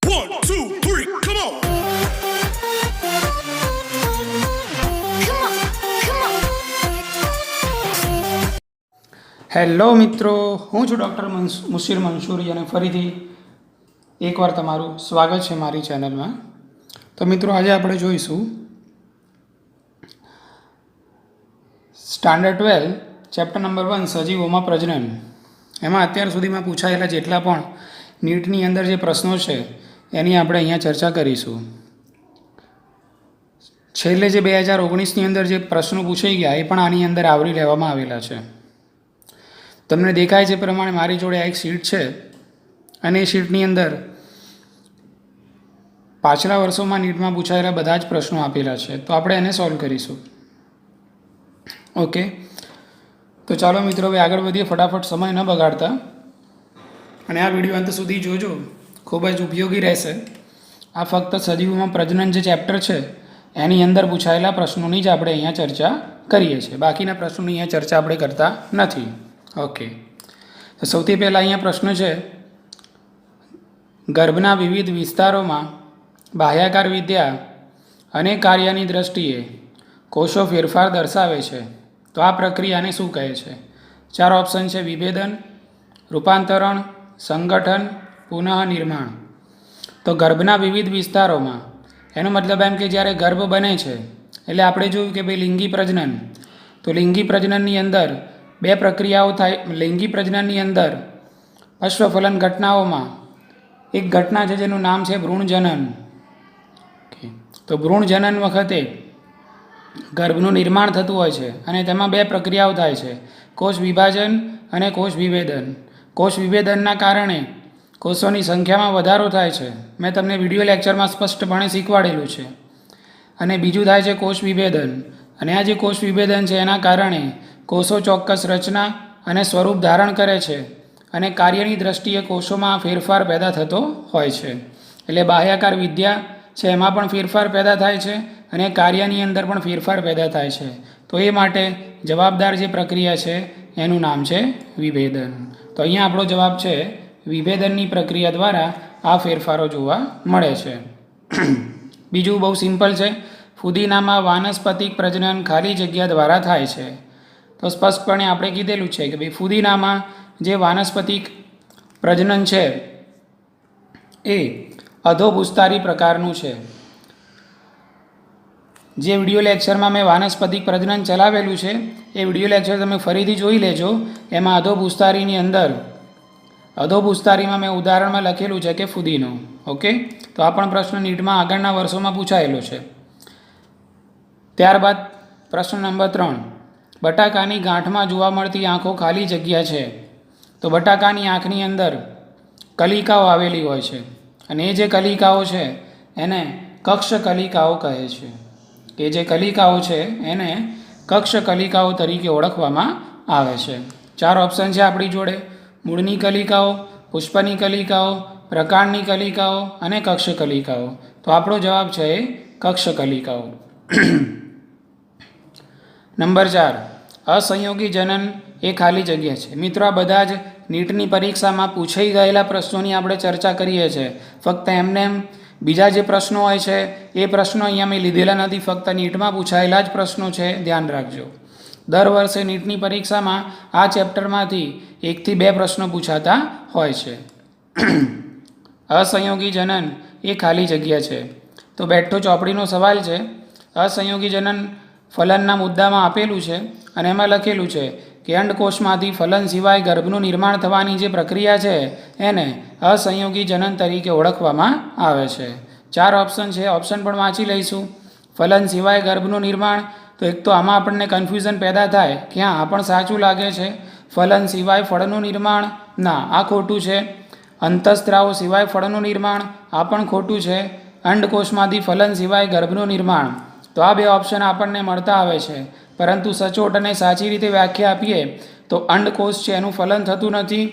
1, 2, 3, come on. Hello મિત્રો, હું છું ડૉક્ટર મુશીર મંસૂરી અને ફરીથી એકવાર તમારું સ્વાગત છે મારી ચેનલમાં. તો મિત્રો, આજે આપણે જોઈશું સ્ટાન્ડર્ડ 12 ચેપ્ટર નંબર 1 સજીવોમાં પ્રજનન. એમાં અત્યાર સુધીમાં પૂછાયેલા જેટલા પણ નીટની અંદર જે પ્રશ્નો છે એની આપણે અહીંયા ચર્ચા કરીશું. છેલ્લે જે 2019ની અંદર જે પ્રશ્નો પૂછાઈ ગયા એ પણ આની અંદર આવરી લેવામાં આવેલા છે. તમને દેખાય છે પ્રમાણે મારી જોડે આ એક શીટ છે અને એ શીટની અંદર પાછલા વર્ષોમાં નીટમાં પૂછાયેલા બધા જ પ્રશ્નો આપેલા છે. તો આપણે એને સોલ્વ કરીશું. ઓકે, તો ચાલો મિત્રો હવે આગળ વધીએ ફટાફટ, સમય ન બગાડતા, અને આ વિડીયો અંત સુધી જોજો, ખૂબ જ ઉપયોગી રહેશે. આ ફક્ત સજીવોમાં પ્રજનન જે ચેપ્ટર છે એની અંદર પૂછાયેલા પ્રશ્નોની જ આપણે અહીંયા ચર્ચા કરીએ છીએ. બાકીના પ્રશ્નોની અહીંયા ચર્ચા આપણે કરતા નથી. ઓકે, તો સૌથી પહેલાં અહીંયા પ્રશ્ન છે, ગર્ભના વિવિધ વિસ્તારોમાં બાહ્યાકાર વિદ્યા અને કાર્યની દ્રષ્ટિએ કોષો ફેરફાર દર્શાવે છે, તો આ પ્રક્રિયાને શું કહે છે? 4 ઓપ્શન છે: વિભેદન, રૂપાંતરણ, સંગઠન, પુનઃનિર્માણ. તો ગર્ભના વિવિધ વિસ્તારોમાં એનો મતલબ એમ કે જ્યારે ગર્ભ બને છે એટલે આપણે જોયું કે ભાઈ લિંગી પ્રજનન. તો લિંગી પ્રજનનની અંદર 2 પ્રક્રિયાઓ થાય. લિંગી પ્રજનનની અંદર અશ્વફલન ઘટનાઓમાં એક ઘટના છે જેનું નામ છે ભ્રૂણજનન. તો ભ્રૂણજનન વખતે ગર્ભનું નિર્માણ થતું હોય છે અને તેમાં 2 પ્રક્રિયાઓ થાય છે: કોષ વિભાજન અને કોષ વિભેદન. કોષ વિભેદનના કારણે કોષોની સંખ્યામાં વધારો થાય છે. મેં તમને વિડીયો લેક્ચરમાં સ્પષ્ટપણે શીખવાડેલું છે. અને બીજું થાય છે કોષ વિભેદન. અને આ જે કોષ વિભેદન છે એના કારણે કોષો ચોક્કસ રચના અને સ્વરૂપ ધારણ કરે છે અને કાર્યની દ્રષ્ટિએ કોષોમાં ફેરફાર પેદા થતો હોય છે. એટલે બાહ્યાકાર વિદ્યા છે એમાં પણ ફેરફાર પેદા થાય છે અને કાર્યની અંદર પણ ફેરફાર પેદા થાય છે. તો એ માટે જવાબદાર જે પ્રક્રિયા છે એનું નામ છે વિભેદન. તો અહીંયા આપણો જવાબ છે વિભેદનની પ્રક્રિયા દ્વારા આ ફેરફારો જોવા મળે છે. બીજું બહુ સિમ્પલ છે, ફુદીનામાં વાનસ્પતિક પ્રજનન ખાલી જગ્યા દ્વારા થાય છે. તો સ્પષ્ટપણે આપણે કીધેલું છે કે ભાઈ ફુદીનામાં જે વાનસ્પતિક પ્રજનન છે એ અધોભૂસ્તારી પ્રકારનું છે. જે વિડીયો લેક્ચરમાં મેં વાનસ્પતિક પ્રજનન ચલાવેલું છે એ વિડીયો લેક્ચર તમે ફરીથી જોઈ લેજો. એમાં અધોભૂસ્તારીની અંદર અધોભૂસ્તારીમાં મેં ઉદાહરણમાં લખેલું છે કે ફુદીનો. ઓકે, તો આ પણ પ્રશ્ન નીટમાં આગળના વર્ષોમાં પૂછાયેલો છે. ત્યારબાદ પ્રશ્ન નંબર 3, બટાકાની ગાંઠમાં જોવા મળતી આંખો ખાલી જગ્યા છે. તો બટાકાની આંખની અંદર કલિકાઓ આવેલી હોય છે અને એ જે કલિકાઓ છે એને કક્ષ કલિકાઓ કહે છે. કે જે કલિકાઓ છે એને કક્ષ કલિકાઓ તરીકે ઓળખવામાં આવે છે. 4 ઓપ્શન છે આપણી જોડે: મૂળની કલિકાઓ, પુષ્પની કલિકાઓ, પ્રકાંડની કલિકાઓ અને કક્ષ કલિકાઓ. તો આપણો જવાબ છે એ કક્ષ કલિકાઓ. નંબર 4, અસંયોગી જનન એ ખાલી જગ્યા છે. મિત્રો, આ બધા જ નીટની પરીક્ષામાં પૂછાઈ ગયેલા પ્રશ્નોની આપણે ચર્ચા કરીએ છીએ. ફક્ત એમને એમ બીજા જે પ્રશ્નો હોય છે એ પ્રશ્નો અહીંયા મેં લીધેલા નથી, ફક્ત નીટમાં પૂછાયેલા જ પ્રશ્નો છે, ધ્યાન રાખજો. દર વર્ષે નીટની પરીક્ષામાં આ ચેપ્ટરમાંથી 1 થી 2 પ્રશ્નો પૂછાતા હોય છે. અસંયોગી જનન એ ખાલી જગ્યા છે. તો બેઠો ચોપડીનો સવાલ છે. અસંયોગી જનન ફલનના મુદ્દામાં આપેલું છે અને એમાં લખેલું છે કે અંડકોષમાંથી ફલન સિવાય ગર્ભનું નિર્માણ થવાની જે પ્રક્રિયા છે એને અસંયોગી જનન તરીકે ઓળખવામાં આવે છે. 4 ઓપ્શન છે, ઓપ્શન પણ વાંચી લઈશું. ફલન સિવાય ગર્ભનું નિર્માણ, તો એક તો આમાં આપણને કન્ફ્યુઝન પેદા થાય કે હા, આ પણ સાચું લાગે છે. ફલન સિવાય ફળનું નિર્માણ, ના, આ ખોટું છે. અંતઃસ્ત્રાવો સિવાય ફળનું નિર્માણ, આ પણ ખોટું છે. અંડકોષમાંથી ફલન સિવાય ગર્ભનું નિર્માણ, તો આ 2 ઓપ્શન આપણને મળતા આવે છે. પરંતુ સચોટ અને સાચી રીતે વ્યાખ્યા આપીએ તો અંડકોષ છે એનું ફલન થતું નથી.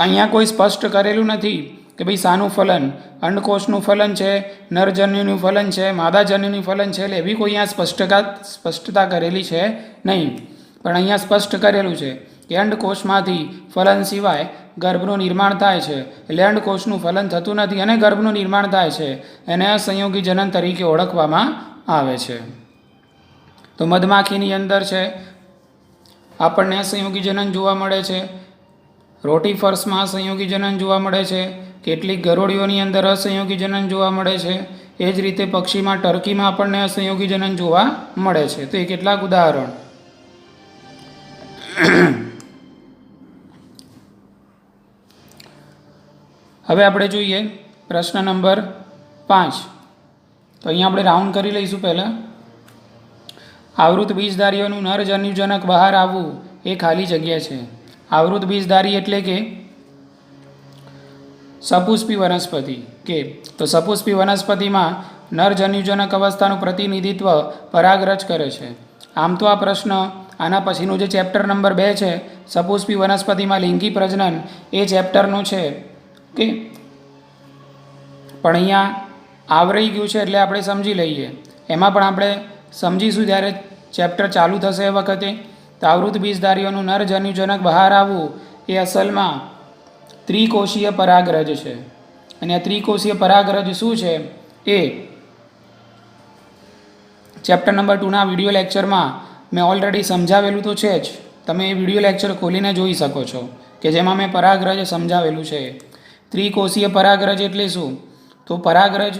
અહીંયા કોઈ સ્પષ્ટ કરેલું નથી કે ભાઈ શાનું ફલન, અંડકોષનું ફલન છે, નરજન્યુનું ફલન છે, માદાજન્યુનું ફલન છે. એટલે એવી કોઈ અહીંયા સ્પષ્ટતા કરેલી છે નહીં. પણ અહીંયા સ્પષ્ટ કરેલું છે કે અંડકોષમાંથી ફલન સિવાય ગર્ભનું નિર્માણ થાય છે, એટલે અંડકોષનું ફલન થતું નથી અને ગર્ભનું નિર્માણ થાય છે, એને અસંયોગી જનન તરીકે ઓળખવામાં આવે છે. તો મધમાખીની અંદર છે આપણને અસંયોગી જનન જોવા મળે છે, રોટીફર્સમાં અસંયોગી જનન જોવા મળે છે, કેટલીક ગરોળીઓની અંદર અસંયોગી જનન જોવા મળે છે, એ જ રીતે પક્ષીમાં ટર્કીમાં આપણને અસંયોગી જનન જોવા મળે છે. તો એ કેટલાક ઉદાહરણ. હવે આપણે જોઈએ પ્રશ્ન નંબર 5. તો અહીંયા આપણે રાઉન્ડ કરી લઈશું. પહેલાં આવૃત બીજધારીઓનું નર જન્યુજનક બહાર આવવું એ ખાલી જગ્યા છે. આવૃત બીજધારી એટલે કે સપુષ્પી વનસ્પતિ. તો સપુષ્પી વનસ્પતિમાં નર જન્યુજનક અવસ્થાનું પ્રતિનિધિત્વ પરાગરજ કરે છે. આમ તો આ પ્રશ્ન આના પછીનું જે ચેપ્ટર નંબર 2 છે સપુષ્પી વનસ્પતિમાં લિંગી પ્રજનન એ ચેપ્ટરનું છે. પણ અહીંયા આવરાઈ ગયું છે એટલે આપણે સમજી લઈએ. એમાં પણ આપણે સમજીશું જ્યારે ચેપ્ટર ચાલુ થશે એ વખતે. તો આવૃત બીજધારીઓનું નર જન્યુજનક બહાર આવવું એ અસલમાં ત્રિકોષીય પરાગરજ છે. અને આ ત્રિકોષીય પરાગરજ શું છે એ ચેપ્ટર નંબર 2ના વિડીયો લેક્ચરમાં મેં ઓલરેડી સમજાવેલું તો છે જ. તમે એ વિડીયો લેક્ચર ખોલીને જોઈ શકો છો કે જેમાં મેં પરાગરજ સમજાવેલું છે. ત્રિકોષીય પરાગરજ એટલે શું? તો પરાગરજ,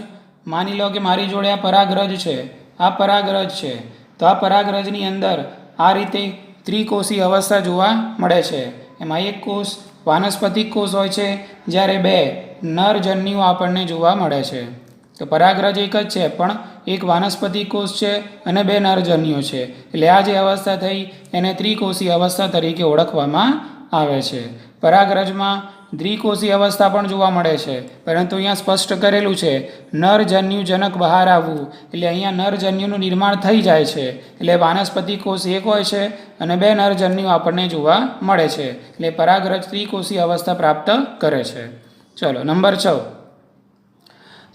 માની લો કે મારી જોડે આ પરાગરજ છે, આ પરાગરજ છે. તો આ પરાગરજની અંદર આ રીતે ત્રિકોષીય અવસ્થા જોવા મળે છે. એમાં એક કોષ વાનસ્પતિક કોષ હોય છે, જ્યારે 2 નરજન્યુઓ આપણને જોવા મળે છે. તો પરાગરજ એક જ છે, પણ એક વાનસ્પતિક કોષ છે અને 2 નરજન્યુઓ છે. એટલે આ જે અવસ્થા થઈ એને ત્રિકોષીય અવસ્થા તરીકે ઓળખવામાં આવે છે. પરાગરજમાં દ્વિકોષીય અવસ્થા પણ જોવા મળે છે, પરંતુ અહીંયા સ્પષ્ટ કરેલું છે નરજન્યુજનક બહાર આવવું. એટલે અહીંયા નરજન્યુનું નિર્માણ થઈ જાય છે, એટલે વાનસ્પતિક કોષ એક હોય છે અને 2 નરજન્યુઓ આપણને જોવા મળે છે. એટલે પરાગરજ ત્રિકોષીય અવસ્થા પ્રાપ્ત કરે છે. ચલો નંબર 6.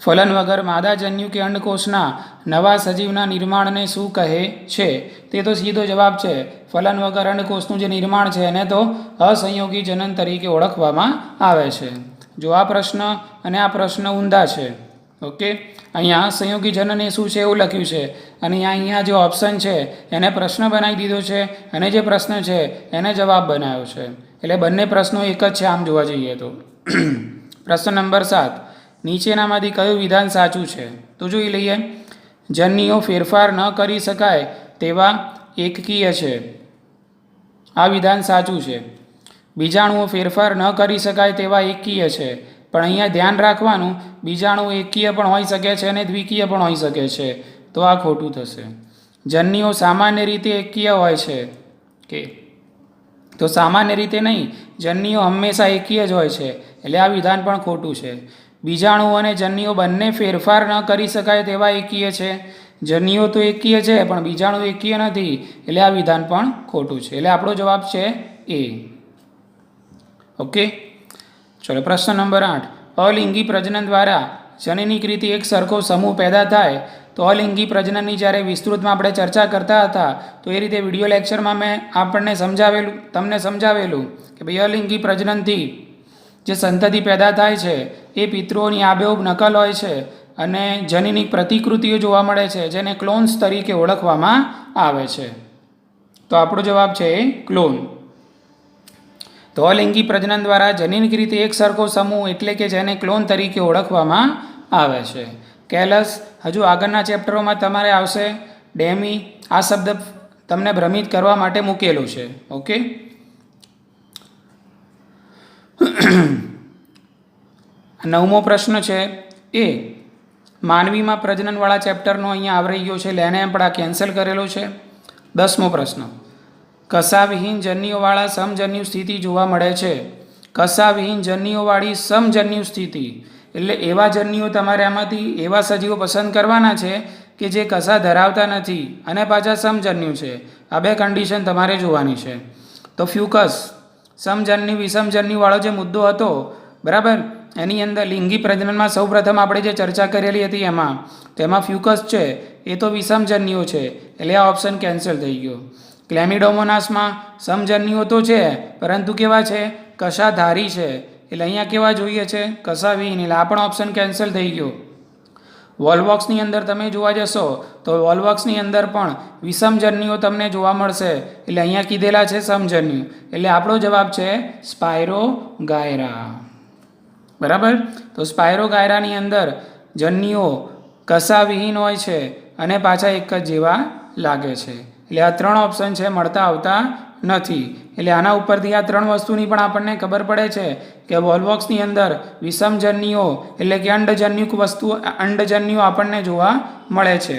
ફલન વગર માદાજન્યુ કે અંડકોષના નવા સજીવના નિર્માણને શું કહે છે? તે તો સીધો જવાબ છે. ફલન વગર અંડકોષનું જે નિર્માણ છે એને તો અસંયોગી જનન તરીકે ઓળખવામાં આવે છે. જો આ પ્રશ્ન અને આ પ્રશ્ન ઊંધા છે. ઓકે, અહીંયા અસંયોગી જનન એ શું છે એવું લખ્યું છે, અને અહીંયા જે ઓપ્શન છે એને પ્રશ્ન બનાવી દીધો છે અને જે પ્રશ્ન છે એને જવાબ બનાવ્યો છે. એટલે બંને પ્રશ્નો એક જ છે આમ જોવા જઈએ તો. પ્રશ્ન નંબર 7. નીચેનામાંથી કયું વિધાન સાચું છે? તો જોઈ લઈએ. જન્યુઓ ફેરફાર ન કરી શકાય તેવા એકકીય છે. આ વિધાન સાચું છે. બીજાણુઓ ફેરફાર ન કરી શકાય તેવા એકકીય છે. પણ અહીંયા ધ્યાન રાખવાનું, બીજાણુ એકકીય પણ હોઈ શકે છે અને દ્વિકીય પણ હોઈ શકે છે. તો આ ખોટું થશે. જન્યુઓ સામાન્ય રીતે એકકીય હોય છે. તો સામાન્ય રીતે નહીં, જન્યુઓ હંમેશા એકકીય જ હોય છે. એટલે આ વિધાન પણ ખોટું છે. બીજાણુઓ અને જન્યુઓ બંને ફેરફાર ન કરી શકાય તેવા એકકીય છે. જન્યુઓ તો એકકીય છે પણ બીજાણુ એકકીય નથી, એટલે આ વિધાન પણ ખોટું છે. એટલે આપણો જવાબ છે એ. ઓકે, ચલો પ્રશ્ન નંબર 8. અલિંગી પ્રજનન દ્વારા જનનીકૃતિ એક સરખો સમૂહ પેદા થાય. તો અલિંગી પ્રજનનની જ્યારે વિસ્તૃતમાં આપણે ચર્ચા કરતા હતા તો એ રીતે વિડીયો લેક્ચરમાં મેં તમને સમજાવેલું કે ભાઈ અલિંગી પ્રજનનથી જે સંતતિ પેદા થાય છે એ પિતૃઓની આબેહૂબ નકલ હોય છે અને જનીનિક પ્રતિકૃતિઓ જોવા મળે છે, જેને ક્લોન્સ તરીકે ઓળખવામાં આવે છે. તો આપણો જવાબ છે એ ક્લોન. તો અલિંગી પ્રજનન દ્વારા જનીનકૃતિ એક સરખો સમૂહ એટલે કે જેને ક્લોન તરીકે ઓળખવામાં આવે છે. કેલસ હજુ આગળના ચેપ્ટરોમાં તમારે આવશે. ડેમી આ શબ્દ તમને ભ્રમિત કરવા માટે મૂકેલું છે. ઓકે, નવમો પ્રશ્ન છે એ માનવીમાં પ્રજનનવાળા ચેપ્ટરનો અહીંયા આવરી ગયો છે, એટલે એને પણ આ કેન્સલ કરેલો છે. 10મો પ્રશ્ન. કસાવિહીન જન્યુઓવાળા સમજન્યુ સ્થિતિ જોવા મળે છે. કસાવિહીન જન્યુઓવાળી સમજન્યુ સ્થિતિ એટલે એવા જન્યુઓ તમારે આમાંથી એવા સજીવો પસંદ કરવાના છે કે જે કસા ધરાવતા નથી અને પાછા સમજન્યુ છે. આ 2 કન્ડિશન તમારે જોવાની છે. તો ફ્યુકસ સમજન્યુ વિષમજન્યુવાળો જે મુદ્દો હતો બરાબર, એની અંદર લિંગી પ્રજનનમાં સૌપ્રથમ આપણે જે ચર્ચા કરેલી હતી એમાં ફ્યુકસ છે એ તો વિષમજન્યુઓ છે, એટલે આ ઓપ્શન કેન્સલ થઈ ગયો. ક્લેમિડોમોનાસમાં સમજન્યુઓ તો છે, પરંતુ કેવા છે? કશાધારી છે. એટલે અહીંયા કેવા જોઈએ છે? કશાવિહીન. એટલે આ પણ ઓપ્શન કેન્સલ થઈ ગયો. વોલ્વોક્સની અંદર તમે જોવા જશો તો વોલ્વોક્સની અંદર પણ વિષમજન્યુઓ તમને જોવા મળશે. એટલે અહીંયા કીધેલા છે સમજન્યુ. એટલે આપણો જવાબ છે સ્પાયરોગાયરા. બરાબર. તો સ્પાયરોગાયરાની અંદર જન્યુઓ કશાવિહીન હોય છે અને પાછા એક જ જેવા લાગે છે. એટલે આ 3 ઓપ્શન છે, મળતા આવતા નથી. એટલે આના ઉપરથી આ 3 વસ્તુની પણ આપણને ખબર પડે છે કે વોલ્વોક્સની અંદર વિષમજન્યુઓ એટલે કે અંડજન્યુઓ આપણને જોવા મળે છે.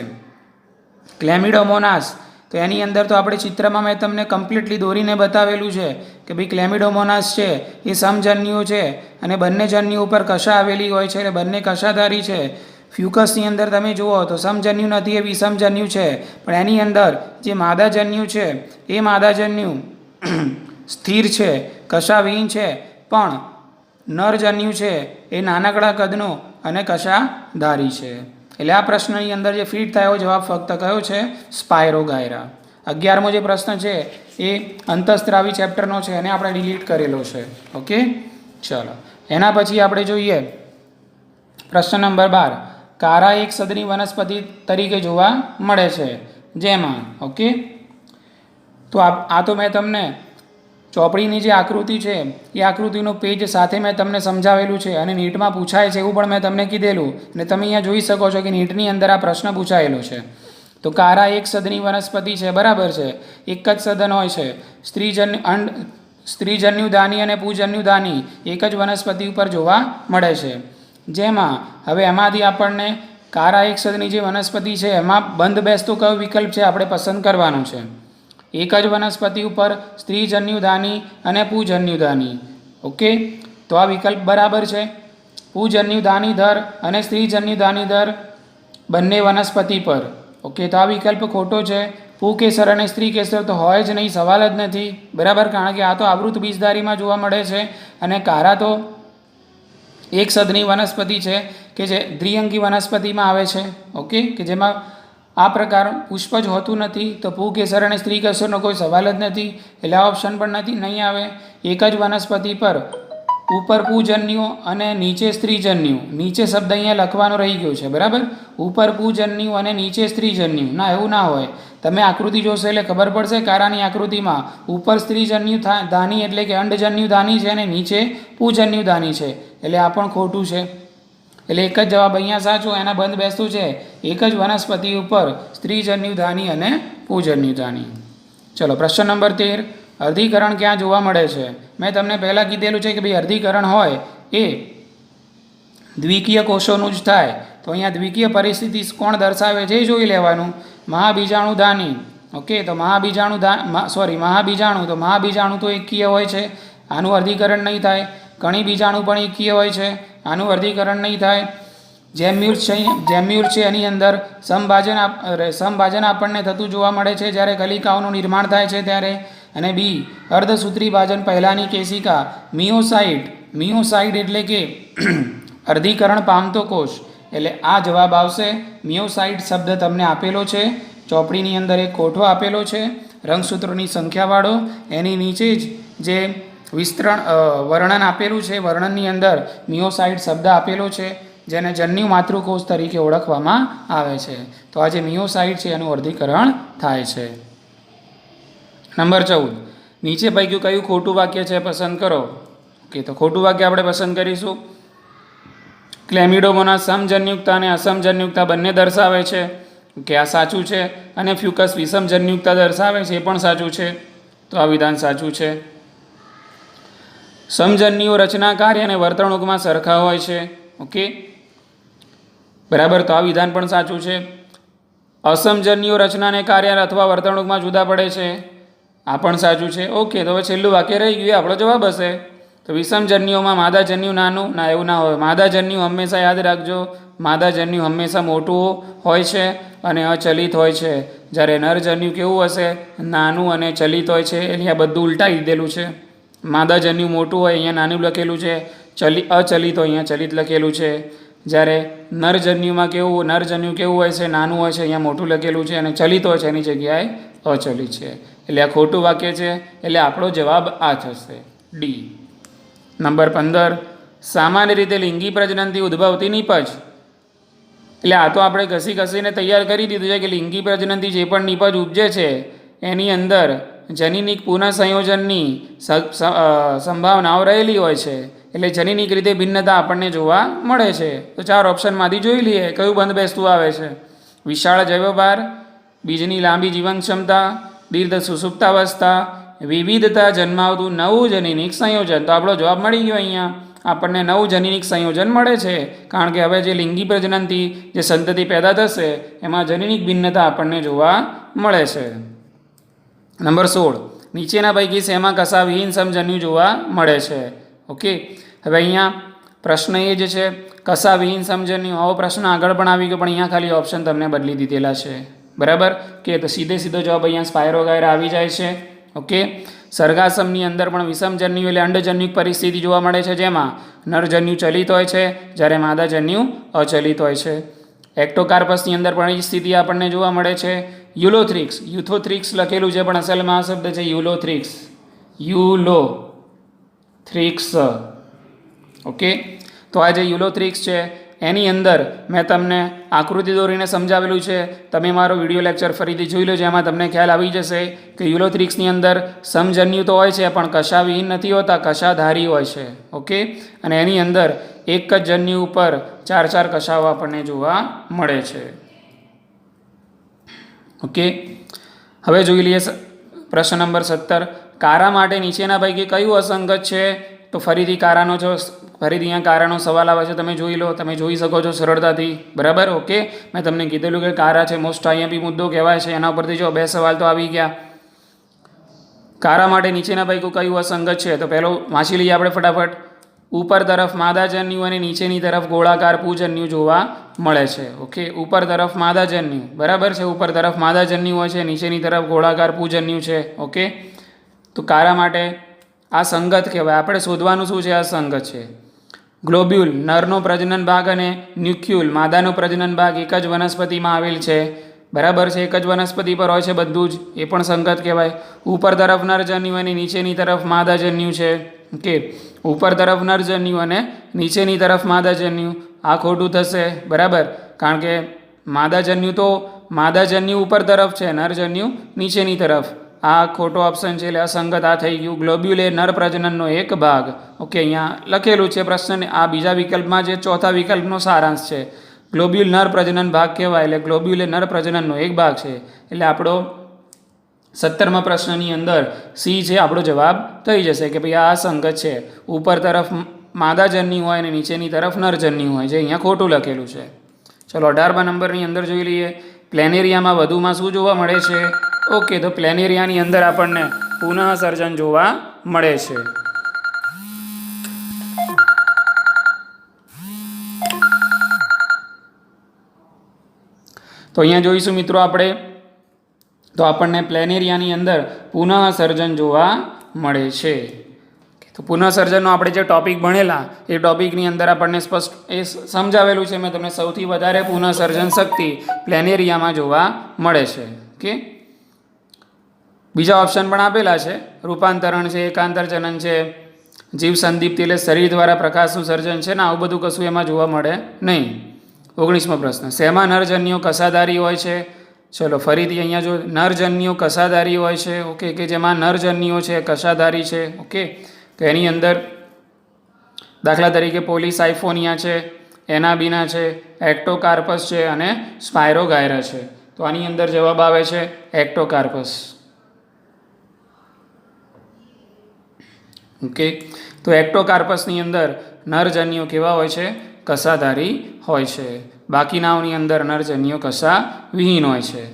ક્લેમિડોમોનાસ તો એની અંદર તો આપણે ચિત્રમાં મેં તમને કમ્પ્લીટલી દોરીને બતાવેલું છે કે ભાઈ ક્લેમિડોમોનાસ છે એ સમજન્યુઓ છે અને બંને જન્યુ ઉપર કશા આવેલી હોય છે, એટલે બંને કશાધારી છે. ફ્યુકસની અંદર તમે જુઓ તો સમજન્યુ નથી, એ વિષમજન્યુ છે. પણ એની અંદર જે માદાજન્યુ છે એ માદાજન્યુ સ્થિર છે, કશાવિહીન છે, પણ નરજન્યુ છે એ નાનકડા કદનો અને કશાધારી છે. એટલે આ પ્રશ્નની અંદર જે ફિટ થાય એવો જવાબ ફક્ત કયો છે? સ્પાયરોગાયરા. 11મો જે પ્રશ્ન છે એ અંતઃસ્ત્રાવી ચેપ્ટરનો છે, એને આપણે ડિલીટ કરેલો છે. ઓકે, ચલો. એના પછી આપણે જોઈએ પ્રશ્ન નંબર 12. કારા એક સદની વનસ્પતિ તરીકે જોવા મળે છે, જેમાં ઓકે તો આ તો મેં તમને ચોપડીની જે આકૃતિ છે એ આકૃતિનું પેજ સાથે મેં તમને સમજાવેલું છે અને નીટમાં પૂછાય છે એવું પણ મેં તમને કીધેલું. અને તમે અહીંયા જોઈ શકો છો કે નીટની અંદર આ પ્રશ્ન પૂછાયેલો છે. તો કારા એક સદની વનસ્પતિ છે, બરાબર છે, એક જ સદન હોય છે. સ્ત્રીજન્યુદાની અને પુંજન્યુદાની એક જ વનસ્પતિ ઉપર જોવા મળે છે. જેમાં હવે એમાંથી આપણને કારા એક સદની જે વનસ્પતિ છે એમાં બંધ બેસતો કયો વિકલ્પ છે આપણે પસંદ કરવાનું છે. એક જ વનસ્પતિ ઉપર સ્ત્રીજન્યુદાની અને પુંજન્યુદાની. ઓકે, તો આ વિકલ્પ બરાબર છે. પુંજન્યુદાની દર અને સ્ત્રીજન્યુદાની દર બંને વનસ્પતિ પર. ઓકે, તો આ વિકલ્પ ખોટો છે. પુકેસર અને સ્ત્રી કેસર તો હોય જ નહીં, સવાલ જ નથી. બરાબર, કારણ કે આ તો આવૃત બીજધારીમાં જોવા મળે છે અને કારા તો એક સદની વનસ્પતિ છે કે જે દ્વિઅંગી વનસ્પતિમાં આવે છે. ઓકે, કે જેમાં આ પ્રકાર પુષ્પ જ હોતું નથી. તો પુકેસર અને સ્ત્રી કેસરનો કોઈ સવાલ જ નથી, એટલે આ ઓપ્શન પણ નહીં આવે. એક જ વનસ્પતિ પર ઉપર પુંજન્યુ અને નીચે સ્ત્રીજન્યુ. નીચે શબ્દ અહીંયા લખવાનો રહી ગયો છે, બરાબર. ઉપર પુંજન્યુ અને નીચે સ્ત્રીજન્યુ. ના, એવું ના હોય. તમે આકૃતિ જોશો એટલે ખબર પડશે. કારાની આકૃતિમાં ઉપર સ્ત્રીજન્યુ દાની એટલે કે અંડજન્યુ દાની છે અને નીચે પુંજન્યુ દાની છે, એટલે આ પણ ખોટું છે. એટલે એક જ જવાબ અહીંયા સાચો, એના બંધ બેસતું છે. એક જ વનસ્પતિ ઉપર સ્ત્રીજન્યુદાની અને પુંજન્યુદાની. ચલો, પ્રશ્ન નંબર 13. અર્ધીકરણ ક્યાં જોવા મળે છે? મેં તમને પહેલાં કીધેલું છે કે ભાઈ અર્ધીકરણ હોય એ દ્વિકીય કોષોનું જ થાય. તો અહીંયા દ્વિકીય પરિસ્થિતિ કોણ દર્શાવે છે એ જોઈ લેવાનું. મહાબીજાણુદાની. ઓકે, તો મહાબીજાણુ તો મહાબીજાણુ તો એકકીય હોય છે, આનું અર્ધીકરણ નહીં થાય. કણી બીજાણુ પણ એકકીય હોય છે, આનું અર્ધીકરણ નહીં થાય. જેમ્યુલ છે એની અંદર સમભાજન આપણને થતું જોવા મળે છે જ્યારે કલિકાઓનું નિર્માણ થાય છે ત્યારે. અને બી અર્ધસૂત્રી ભાજન પહેલાંની કેશિકા મિયોસાઇટ એટલે કે અર્ધીકરણ પામતો કોષ. એટલે આ જવાબ આવશે. મિયોસાઇટ શબ્દ તમને આપેલો છે ચોપડીની અંદર, એક કોઠો આપેલો છે રંગસૂત્રોની સંખ્યાવાળો. એની નીચે જ જે વર્ણન આપેલું છે, વર્ણનની અંદર મિયોસાઇટ શબ્દ આપેલો છે જેને જન્યુ માતૃકોષ તરીકે ઓળખવામાં આવે છે. તો આ જે મિયોસાઇટ છે એનું અર્ધીકરણ થાય છે. નંબર 14. નીચે પૈકી કયું ખોટું વાક્ય છે પસંદ કરો. ઓકે, તો ખોટું વાક્ય આપણે પસંદ કરીશું. ક્લેમિડોમોનાસ સમજન્યુક્તા અને અસમજન્યુક્તા બંને દર્શાવે છે, કે આ સાચું છે. અને ફ્યુકસ વિષમજન્યુક્તા દર્શાવે છે, એ પણ સાચું છે. તો આ વિધાન સાચું છે. સમજન્યુઓ રચના, કાર્ય અને વર્તણૂકમાં સરખા હોય છે. ઓકે, બરાબર, તો આ વિધાન પણ સાચું છે. અસમજન્યુઓ રચના અને કાર્ય અથવા વર્તણૂકમાં જુદા પડે છે, આ પણ સાચું છે. ઓકે, તો હવે છેલ્લું વાક્ય રહી ગયું, આપણો જવાબ હશે. તો વિષમજન્યુઓમાં માદાજન્યુ નાનું, ના એવું ના હોય. માદાજન્યુ હંમેશા યાદ રાખજો, માદાજન્યુ હંમેશા મોટું હોય છે અને અચલિત હોય છે. જ્યારે નરજન્યુ કેવું હશે? નાનું અને ચલિત હોય છે. એટલે આ બધું ઉલટાવી દીધેલું છે. માદાજન્યુ મોટું હોય, અહીંયા નાનું લખેલું છે. અચલિત હોય, અહીંયા ચલિત લખેલું છે. જ્યારે નરજન્યુ કેવું હોય છે? નાનું હોય છે, અહીંયા મોટું લખેલું છે. અને ચલિત હોય છે એની જગ્યાએ અચલિત છે. એટલે આ ખોટું વાક્ય છે, એટલે આપણો જવાબ આ થશે ડી. નંબર 15, સામાન્ય રીતે લિંગી પ્રજનનથી ઉદ્ભવતી નીપજ. એટલે આ તો આપણે ઘસીને તૈયાર કરી દીધું છે કે લિંગી પ્રજનનથી જે પણ નીપજ ઉપજે છે એની અંદર જનીનિક પુનઃસંયોજનની સંભાવનાઓ રહેલી હોય છે, એટલે જનીનિક રીતે ભિન્નતા આપણને જોવા મળે છે. તો 4 ઓપ્શનમાંથી જોઈ લઈએ કયું બંધ બેસતું આવે છે. વિશાળ જૈવભાર, બીજની લાંબી જીવન ક્ષમતા, દીર્ઘ સુસુપ્તાવસ્થા, વિવિધતા જન્માવતું નવું જનીનિક સંયોજન. તો આપણો જવાબ મળી ગયો. અહીંયા આપણને નવું જનીનિક સંયોજન મળે છે, કારણ કે હવે જે લિંગી પ્રજનનથી જે સંતતિ પેદા થશે એમાં જનીનિક ભિન્નતા આપણને જોવા મળે છે. નંબર 16, નીચેના પૈકી શેમાં કશાવિહીન સમજન્યુ જોવા મળે છે? ઓકે, હવે અહીંયા પ્રશ્ન એ જ છે કશાવિહીન સમજન્યુ. આવો પ્રશ્ન આગળ પણ આવી ગયો, પણ અહીંયા ખાલી ઓપ્શન તમને બદલી દીધેલા છે. બરાબર કે તો સીધો જવાબ અહીંયા સ્પાયરોગાયરા આવી જાય છે. ઓકે, સર્ગાસમની અંદર પણ વિષમજન્યુ એટલે અંડજન્યુક પરિસ્થિતિ જોવા મળે છે, જેમાં નરજન્યુ ચલિત હોય છે જ્યારે માદાજન્યુ અચલિત હોય છે. એક્ટોકાર્પસની અંદર પણ એ સ્થિતિ આપણને જોવા મળે છે. યુથોથ્રિક્સ લખેલું છે પણ અસલમાં આ શબ્દ છે યુલોથ્રિક્સ. ઓકે, તો આ જે યુલોથ્રિક્સ છે એની અંદર મેં તમને આકૃતિ દોરીને સમજાવેલું છે. તમે મારો વિડીયો લેક્ચર ફરીથી જોઈ લો, જેમાં તમને ખ્યાલ આવી જશે કે યુલોથ્રિક્સની અંદર સમજન્યુ તો હોય છે પણ કશાવિહીન નથી હોતા, કશાધારી હોય છે. ઓકે, અને એની અંદર એક જ જન્યુ ઉપર 4 કશાઓ આપણને જોવા મળે છે. ઓકે, હવે જોઈ લઈએ પ્રશ્ન નંબર 17, કારા માટે નીચેના પૈકી કયું અસંગત છે? તો ફરીથી અહીંયા કારાનો સવાલ આવે છે, તમે જોઈ લો, તમે જોઈ શકો છો સરળતાથી. બરાબર, ઓકે, મેં તમને કીધેલું કે કારા છે મોસ્ટ આઈએમપી મુદ્દો કહેવાય છે, એના ઉપરથી જો 2 સવાલ તો આવી ગયા. કારા માટે નીચેના પૈકી કયું અસંગત છે? તો પહેલો વાંચી લઈએ આપણે ફટાફટ. ઉપર તરફ માદાજન્યુ અને નીચેની તરફ ગોળાકાર પૂજન્યુ જોવા મળે છે. ઓકે, ઉપર તરફ માદાજન્યુ, બરાબર છે, ઉપર તરફ માદાજન્યુ હોય છે, નીચેની તરફ ગોળાકાર પૂજન્યુ છે. ઓકે, તો કારા માટે આ સંગત કહેવાય. આપણે શોધવાનું શું છે? આ સંગત છે. ગ્લોબ્યુલ નરનો પ્રજનન ભાગ અને ન્યુક્યુલ માદાનો પ્રજનન ભાગ એક જ વનસ્પતિમાં આવેલ છે. બરાબર છે, એક જ વનસ્પતિ પર હોય છે બધું જ, એ પણ સંગત કહેવાય. ઉપર તરફ નરજન્યુ અને નીચેની તરફ માદાજન્યુ છે. ઓકે, ઉપર તરફ નરજન્યુ અને નીચેની તરફ માદાજન્યુ, આ ખોટું થશે. બરાબર, કારણ કે માદાજન્યુ ઉપર તરફ છે, નરજન્યુ નીચેની તરફ. આ ખોટો ઓપ્શન છે, એટલે અસંગત આ થઈ ગયું. ગ્લોબ્યુલ એ નર પ્રજનનનો એક ભાગ. ઓકે, અહીંયા લખેલું છે પ્રશ્ન, આ બીજા વિકલ્પમાં જે ચોથા વિકલ્પનો સારાંશ છે. ગ્લોબ્યુલ નર પ્રજનન ભાગ કહેવાય, એટલે ગ્લોબ્યુલ એ નર પ્રજનનનો એક ભાગ છે. એટલે આપણો 17મા પ્રશ્નની અંદર સી છે આપણો જવાબ થઈ જશે કે ભાઈ આ અસંગત છે. ઉપર તરફ માદાજન્યુ હોય અને નીચેની તરફ નરજન્યુ હોય, જે અહીંયા ખોટું લખેલું છે. ચલો 18મા નંબરની અંદર જોઈ લઈએ. પ્લેનેરિયામાં વધુમાં શું જોવા મળે છે? ઓકે, તો પ્લેનેરિયાની અંદર આપણને પુનઃસર્જન જોવા મળે છે. તો અહીંયા જોઈશું મિત્રો આપણે, તો આપણને પ્લેનેરિયાની અંદર પુનઃસર્જન જોવા મળે છે. તો પુનઃસર્જનનો આપણે જે ટોપિક ભણેલા એ ટોપિકની અંદર આપણને સ્પષ્ટ એ સમજાવેલું છે. મેં તમને સૌથી વધારે પુનઃસર્જન શક્તિ પ્લેનેરિયામાં જોવા મળે છે. ઓકે, બીજા ઓપ્શન પણ આપેલા છે. રૂપાંતરણ છે, એકાંતરજનન છે, જીવ સંદીપ્તિ એટલે શરીર દ્વારા પ્રકાશનું સર્જન છે ને, આવું બધું કશું એમાં જોવા મળે નહીં. 19મો પ્રશ્ન, શેમાં નરજન્યો કશાધારી હોય છે? ચલો ફરીથી અહીંયા જો નરજન્યો કશાધારી હોય છે. ઓકે, કે જેમાં નરજન્યો છે કશાધારી છે. ઓકે, તો એની અંદર દાખલા તરીકે પોલીસાઇફોનિયા છે, એનાબીના છે, એક્ટોકાર્પસ છે અને સ્પાયરોગાયરા છે. તો આની અંદર જવાબ આવે છે એક્ટોકાર્પસ. ઓકે, તો એક્ટોકાર્પસની અંદર નરજન્યો કેવા હોય છે? કશાધારી હોય છે. બાકીનાઓની અંદર નરજન્યો કશાવિહીન હોય છે.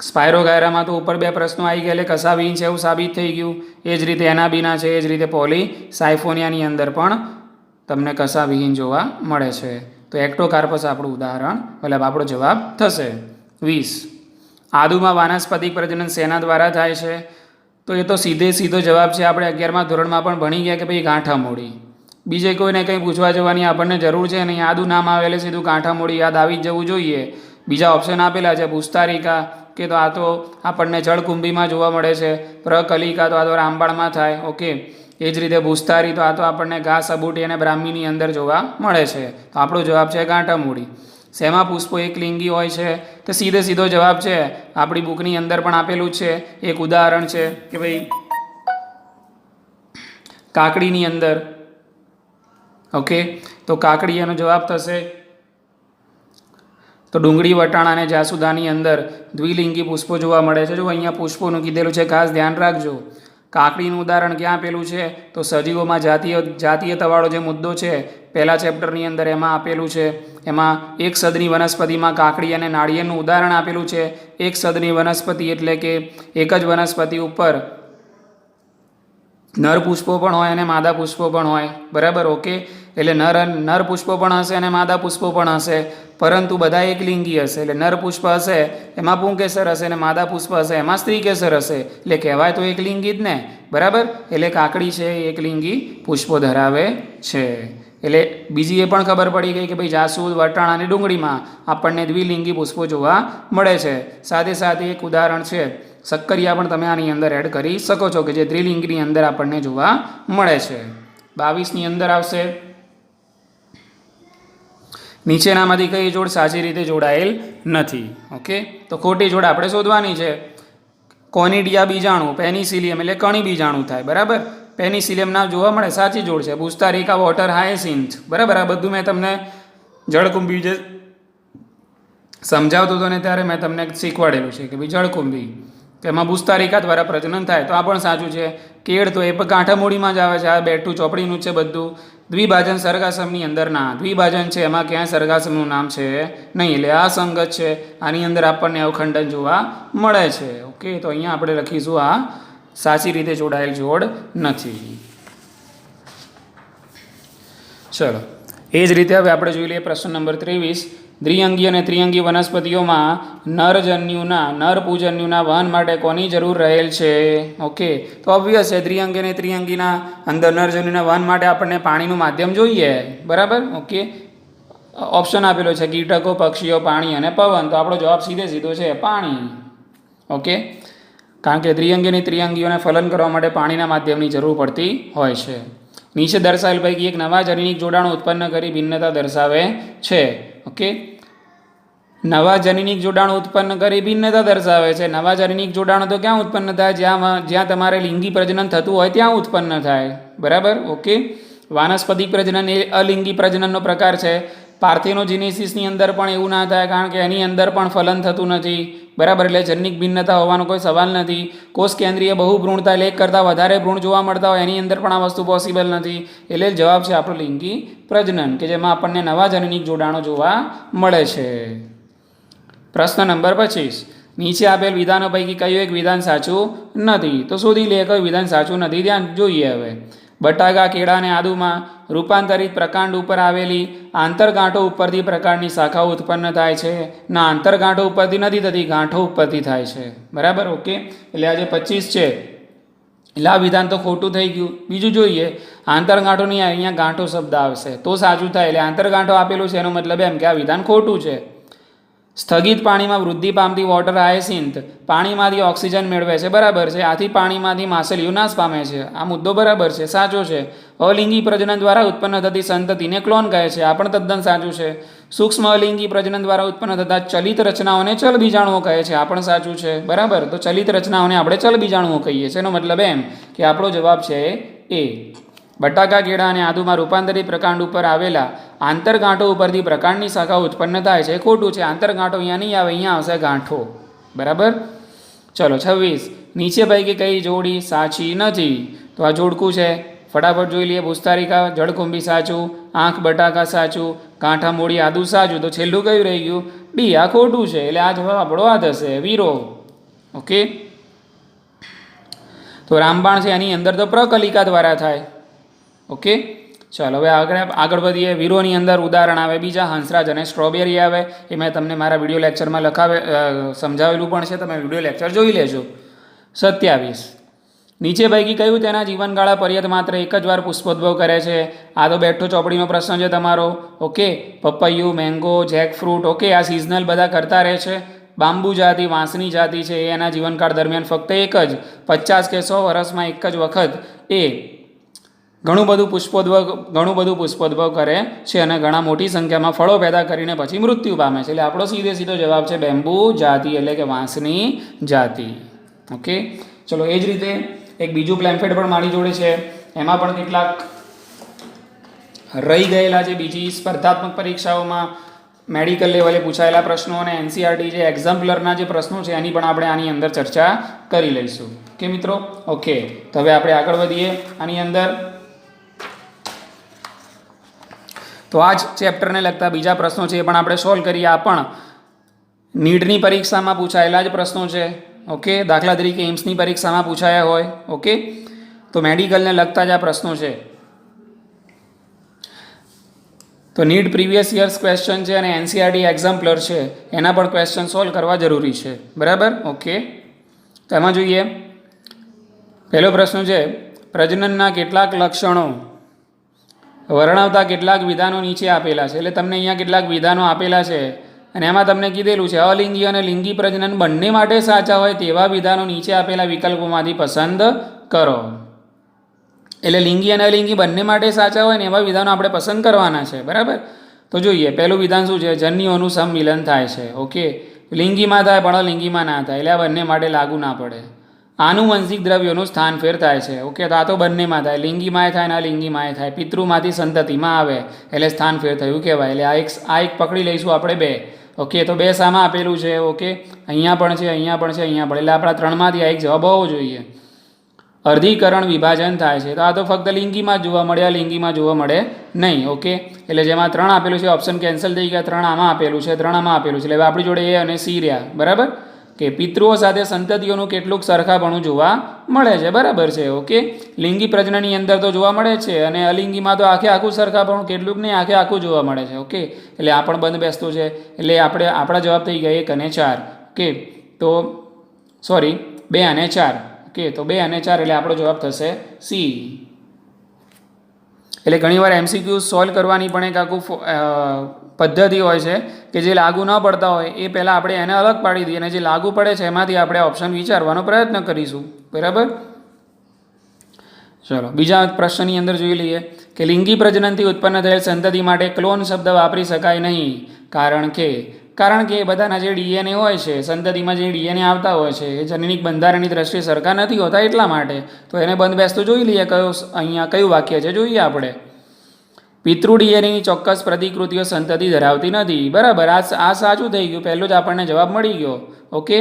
સ્પાયરોગાયરામાં તો ઉપર 2 પ્રશ્નો આવી ગયા એટલે કશાવિહીન છે એવું સાબિત થઈ ગયું. એ જ રીતે એનાબીના છે, એ જ રીતે પોલીસાઇફોનિયાની અંદર પણ તમને કશાવિહીન જોવા મળે છે. તો એક્ટોકાર્પસ આપણું ઉદાહરણ, મતલબ આપણો જવાબ થશે. 20, આદુમાં વાનસ્પતિક પ્રજનન શેના દ્વારા થાય છે? તો એ તો સીધો જવાબ છે. આપણે 11મા ધોરણમાં પણ ભણી ગયા કે ભાઈ ગાંઠા મૂળી. બીજે કોઈને કંઈ પૂછવા જવાની આપણને જરૂર છે નહીં. આદુ નામ આવેલે સીધું ગાંઠા મૂળી યાદ આવી જ જવું જોઈએ. બીજા ઓપ્શન આપેલા છે ભૂસ્તારિકા, ઓકે, તો આ તો આપણને જળકુંભીમાં જોવા મળે છે. પ્રકલિકા તો આ તો રામબાણમાં થાય. ઓકે, એ જ રીતે ભૂસ્તારી તો આ તો આપણને ઘાસ અબૂટી અને બ્રાહ્મીની અંદર જોવા મળે છે. તો આપણો જવાબ છે ગાંઠામૂળી. શેમાં પુષ્પો એકલિંગી હોય છે? તો સીધો જવાબ છે આપણી બુકની અંદર પણ આપેલું છે. એક ઉદાહરણ છે કે ભાઈ કાકડીની અંદર. ઓકે, તો કાકડી એનો જવાબ થશે. તો ડુંગળી, વટાણા અને જાસૂદાની અંદર દ્વિલિંગી પુષ્પો જોવા મળે છે. જો અહીંયા પુષ્પોનું કીધેલું છે, ખાસ ધ્યાન રાખજો. કાકડીનું ઉદાહરણ ક્યાં આપેલું છે? તો સજીવોમાં જાતીયતાવાળો જે મુદ્દો છે પહેલા ચેપ્ટરની અંદર એમાં આપેલું છે. એમાં એક સદની વનસ્પતિમાં કાકડી અને નાળિયેરનું ઉદાહરણ આપેલું છે. એક સદની વનસ્પતિ એટલે કે એક જ વનસ્પતિ ઉપર નર પુષ્પો પણ હોય અને માદા પુષ્પો પણ હોય. બરાબર, ઓકે. એટલે નર પુષ્પો પણ હશે અને માદા પુષ્પો પણ હશે, પરંતુ બધા એકલિંગી હશે. એટલે નર પુષ્પ હશે એમાં પુંકેસર હશે અને માદા પુષ્પ હશે એમાં સ્ત્રીકેસર હશે. એટલે કહેવાય તો એકલિંગી જ ને. બરાબર, એટલે કાકડી છે એ એકલિંગી પુષ્પો ધરાવે છે. એટલે બીજી એ પણ ખબર પડી ગઈ કે ભાઈ જાસૂદ, વટાણા અને ડુંગળીમાં આપણને દ્વિલિંગી પુષ્પો જોવા મળે છે. સાથે એક ઉદાહરણ છે શક્કરિયા પણ તમે આની અંદર એડ કરી શકો છો કે જે દ્વિલિંગની અંદર આપણને જોવા મળે છે. 22ની અંદર આવશે નીચેનામાંથી કઈ જોડ સાચી રીતે જોડાયેલ નથી? ઓકે, તો ખોટી જોડ આપણે શોધવાની છે. કોનિડિયા બીજાણુ, પેનિસિલિયમ એટલે કણી બીજાણુ થાય. બરાબર, પેનિસિલિયમ નામ જોવા મળે, સાચી જોડ છે. ભૂસ્તારિકા, વોટર હાયસિન્થ. બરાબર, આ બધું મેં તમને જળકુંભી જે સમજાવતો હતો ને ત્યારે મેં તમને શીખવાડેલું છે કે ભાઈ જળકુંભી તેમાં ભૂસ્તારિકા દ્વારા પ્રજનન થાય. તો આ પણ સાચું છે. કેળ તો એ પણ ગાંઠામૂળીમાં જ આવે છે. આ બેઠું ચોપડીનું છે બધું. દ્વિભાજન સરગાસમની અંદર ના દ્વિભાજન છે એમાં ક્યાંય સરગાસમનું નામ છે નહીં, એટલે આ સંગત છે. આની અંદર આપણને અવખંડન જોવા મળે છે. ઓકે, તો અહીંયા આપણે લખીશું આ સાચી રીતે જોડાયેલ જોડ નથી. ચલો, એ જ રીતે હવે આપણે જોઈ લઈએ પ્રશ્ન નંબર 23. દ્વિઅંગી અને ત્રિઅંગી વનસ્પતિઓમાં નરપૂજન્યુના વહન માટે કોની જરૂર રહેલ છે? ઓકે, તો ઓબ્વિયસ છે દ્વિઅંગી અને ત્રિઅંગીના અંદર નરજન્યુના વહન માટે આપણને પાણીનું માધ્યમ જોઈએ. બરાબર, ઓકે. ઓપ્શન આપેલો છે કીટકો, પક્ષીઓ, પાણી અને પવન. તો આપણો જવાબ સીધો છે પાણી. ઓકે, કારણ કે દ્વિઅંગી અને ત્રિઅંગીઓને ફલન કરવા માટે પાણીના માધ્યમની જરૂર પડતી હોય છે. નીચે દર્શાવેલ પૈકી એક નવા જનીનિક જોડાણો ઉત્પન્ન કરી ભિન્નતા દર્શાવે છે. ઓકે, નવા જનીનિક જોડાણો ઉત્પન્ન કરી ભિન્નતા દર્શાવે છે. નવા જનીનિક જોડાણો તો ક્યાં ઉત્પન્ન થાય? જ્યાં તમારે લિંગી પ્રજનન થતું હોય ત્યાં ઉત્પન્ન થાય. બરાબર, ઓકે. વાનસ્પતિક પ્રજનન એ અલિંગી પ્રજનનનો પ્રકાર છે. પાર્થેનોજેનેસિસની અંદર પણ એવું ના થાય, કારણ કે એની અંદર પણ ફલન થતું નથી. બરાબર, એટલે જનનિક ભિન્નતા હોવાનો કોઈ સવાલ નથી. કોષ કેન્દ્રીય બહુભ્રૂણતા એટલે એક કરતાં વધારે ભ્રૂણ જોવા મળતા હોય એની અંદર પણ આ વસ્તુ પોસિબલ નથી. એટલે જવાબ છે આપણો લિંગી પ્રજનન, કે જેમાં આપણને નવા જનનિક જોડાણો જોવા મળે છે. પ્રશ્ન નંબર 25. નીચે આપેલ વિધાનો પૈકી કયું એક વિધાન સાચું નથી? તો શોધી લે કયું વિધાન સાચું નથી. ધ્યાન જોઈએ હવે. બટાકા, કેળા અને આદુમાં રૂપાંતરિત પ્રકાંડ ઉપર આવેલી આંતરગાંઠો ઉપરથી પ્રકારની શાખાઓ ઉત્પન્ન થાય છે. ના, આંતરગાંઠો ઉપરથી નથી થતી, ગાંઠો ઉપરથી થાય છે. બરાબર, ઓકે. એટલે આજે 25 છે એટલે આ વિધાન તો ખોટું થઈ ગયું. બીજું જોઈએ, આંતરગાંઠો નહીં, અહીંયા ગાંઠો શબ્દ આવશે તો સાચું થાય. એટલે આંતરગાંઠો આપેલું છે એનો મતલબ એમ કે આ વિધાન ખોટું છે. સ્થગિત પાણીમાં વૃદ્ધિ પામતી વોટર હાયસિન્થ પાણીમાંથી ઓક્સિજન મેળવે છે. બરાબર છે. આથી પાણીમાંથી માછલીઓ નાશ પામે છે. આ મુદ્દો બરાબર છે, સાચો છે. અલિંગી પ્રજનન દ્વારા ઉત્પન્ન થતી સંતતિને ક્લોન કહે છે. આ પણ તદ્દન સાચું છે. સૂક્ષ્મ અલિંગી પ્રજનન દ્વારા ઉત્પન્ન થતા ચલિત રચનાઓને ચલ બીજાણુઓ કહે છે. આ પણ સાચું છે. બરાબર, તો ચલિત રચનાઓને આપણે ચલ બીજાણુઓ કહીએ છીએ. એનો મતલબ એમ કે આપણો જવાબ છે એ. બટાકા, કેળા અને આદુમાં રૂપાંતરિત પ્રકાંડ ઉપર આવેલા આંતરગાંઠો ઉપરથી પ્રકાંડની શાખાઓ ઉત્પન્ન થાય છે. ખોટું છે. આંતરગાંઠો અહીંયા નહીં આવે, અહીંયા આવશે ગાંઠો. બરાબર, ચલો. 26. નીચે પૈકી કઈ જોડી સાચી નથી? તો આ જોડકું છે, ફટાફટ જોઈ લઈએ. ભૂસ્તારિકા, જળકુંભી સાચું, આંખ બટાકા સાચું, ગાંઠા મૂળી આદુ સાચું. તો છેલ્લું કયું રહી ગયું? ડી, આ ખોટું છે. એટલે આ જવાબ આપણો આ થશે, વીરો. ઓકે, તો રામબાણ છે એની અંદર તો પ્રકલિકા દ્વારા થાય. ઓકે, ચાલો હવે આગળ વધીએ. વીરોની અંદર ઉદાહરણ આવે બીજા, હંસરાજ અને સ્ટ્રોબેરી આવે. એ મેં તમને મારા વિડીયો લેક્ચરમાં સમજાવેલું પણ છે, તમે વિડીયો લેક્ચર જોઈ લેજો. 27. નીચે પૈકી કયું તેના જીવનગાળા પર્યંત માત્ર એક જ વાર પુષ્પોદ્ભવ કરે છે? આ તો બેઠો ચોપડીનો પ્રશ્ન છે તમારો. ઓકે, પપૈયું, મેંગો, જેકફ્રૂટ. ઓકે, આ સિઝનલ બધા કરતા રહે છે. બાંબુ જાતિ, વાંસની જાતિ છે એ એના જીવનકાળ દરમિયાન ફક્ત એક જ 50 કે 100 વર્ષમાં એક જ વખત એ ઘણું બધું પુષ્પોદ્ભવ કરે છે અને ઘણા મોટી સંખ્યામાં ફળો પેદા કરીને પછી મૃત્યુ પામે છે. એટલે આપણો સીધો જવાબ છે બેમ્બુ જાતિ એટલે કે વાંસની જાતિ. ઓકે, ચલો એ જ રીતે એક બીજું પ્લેમ્ફેટ પણ મારી જોડે છે. એમાં પણ કેટલાક રહી ગયેલા છે બીજી સ્પર્ધાત્મક પરીક્ષાઓમાં મેડિકલ લેવલે પૂછાયેલા પ્રશ્નો અને એનસીઆરટી જે એક્ઝામ્પલરના જે પ્રશ્નો છે એની પણ આપણે આની અંદર ચર્ચા કરી લઈશું. ઓકે મિત્રો, ઓકે, તો હવે આપણે આગળ વધીએ આની અંદર. તો આ જ ચેપ્ટરને લગતા બીજા પ્રશ્નો છે એ પણ આપણે સોલ્વ કરીએ. આ પણ નીટની પરીક્ષામાં પૂછાયેલા જ પ્રશ્નો છે. ઓકે, દાખલા તરીકે એમ્સની પરીક્ષામાં પૂછાયા હોય. ઓકે, તો મેડિકલને લગતા જ આ પ્રશ્નો છે. તો નીટ પ્રીવિયસ યર્સ ક્વેશ્ચન છે અને એનસીઆરટી એક્ઝામ્પલર છે એના પણ ક્વેશ્ચન સોલ્વ કરવા જરૂરી છે. બરાબર, ઓકે. તો એમાં જોઈએ, પહેલો પ્રશ્ન છે પ્રજનનના કેટલાક લક્ષણો વર્ણવતા કેટલાક વિધાનો નીચે આપેલા છે. એટલે તમને અહીંયા કેટલાક વિધાનો આપેલા છે અને એમાં તમને કીધેલું છે અલિંગી અને લિંગી પ્રજનન બંને માટે સાચા હોય તેવા વિધાનો નીચે આપેલા વિકલ્પોમાંથી પસંદ કરો. એટલે લિંગી અને અલિંગી બંને માટે સાચા હોય ને એવા વિધાનો આપણે પસંદ કરવાના છે. બરાબર, તો જોઈએ પહેલું વિધાન શું છે, જન્યુઓનું સંમિલન થાય છે. ઓકે, લિંગીમાં થાય પણ અલિંગીમાં ના થાય એટલે આ બંને માટે લાગુ ના પડે. આનુવંશિક દ્રવ્યોનું સ્થાનફેર થાય છે. ઓકે, તો આ તો બંનેમાં થાય, લિંગીમાંય થાય ને અલિંગીમાંય થાય. પિતૃમાંથી સંતતિમાં આવે એટલે સ્થાનફેર થયું કહેવાય. એટલે આ એક પકડી લઈશું આપણે બે. ઓકે, તો બે સામાં આપેલું છે. ઓકે, અહીંયા પણ છે, અહીંયા પણ છે, અહીંયા પણ, એટલે આપણા ત્રણમાંથી આ એક જવાબ હોવો જોઈએ. અર્ધીકરણ વિભાજન થાય છે તો આ તો ફક્ત લિંગીમાં જોવા મળે, આ લિંગીમાં જોવા મળે નહીં. ઓકે, એટલે જેમાં 3 આપેલું છે ઓપ્શન કેન્સલ થઈ ગયા. 3 આમાં આપેલું છે, 3 આમાં આપેલું છે. એટલે હવે આપણી જોડે એ અને સી રહ્યા. બરાબર, કે પિતૃઓ સાથે સંતતિઓનું કેટલુંક સરખાપણું જોવા મળે છે. બરાબર છે. ઓકે, લિંગી પ્રજનનની અંદર તો જોવા મળે છે અને અલિંગીમાં તો આખું સરખાપણું કેટલુંક નહીં આખું જોવા મળે છે. ઓકે, એટલે આ પણ બંધ બેસતું છે. એટલે આપણા જવાબ થઈ ગયા 1 અને 4. ઓકે, તો સોરી 2 અને 4. ઓકે, તો 2 અને 4 એટલે આપણો જવાબ થશે સી. એટલે ઘણીવાર એમસીક્યુ સોલ્વ કરવાની પણ એક આખું પદ્ધતિ હોય છે કે જે લાગુ ન પડતા હોય એ પહેલાં આપણે એને અલગ પાડી દઈએ અને જે લાગુ પડે છે એમાંથી આપણે ઓપ્શન વિચારવાનો પ્રયત્ન કરીશું. બરાબર, ચલો બીજા પ્રશ્નની અંદર જોઈ લઈએ કે લિંગી પ્રજનનથી ઉત્પન્ન થયેલ સંતતિ માટે ક્લોન શબ્દ વાપરી શકાય નહીં. કારણ કે બધાના જે ડીએનએ હોય છે, સંતતિમાં જે ડીએનએ આવતા હોય છે એ જનનિક બંધારણની દ્રષ્ટિએ સરખા નથી હોતા એટલા માટે. તો એને બંધ બેસતું જોઈ લઈએ કયું વાક્ય છે જોઈએ આપણે. પિતૃ ડીએનએની ચોક્કસ પ્રતિકૃતિઓ સંતતિ ધરાવતી નથી. બરાબર, આ સાચું થઈ ગયું. પહેલું જ આપણને જવાબ મળી ગયો. ઓકે,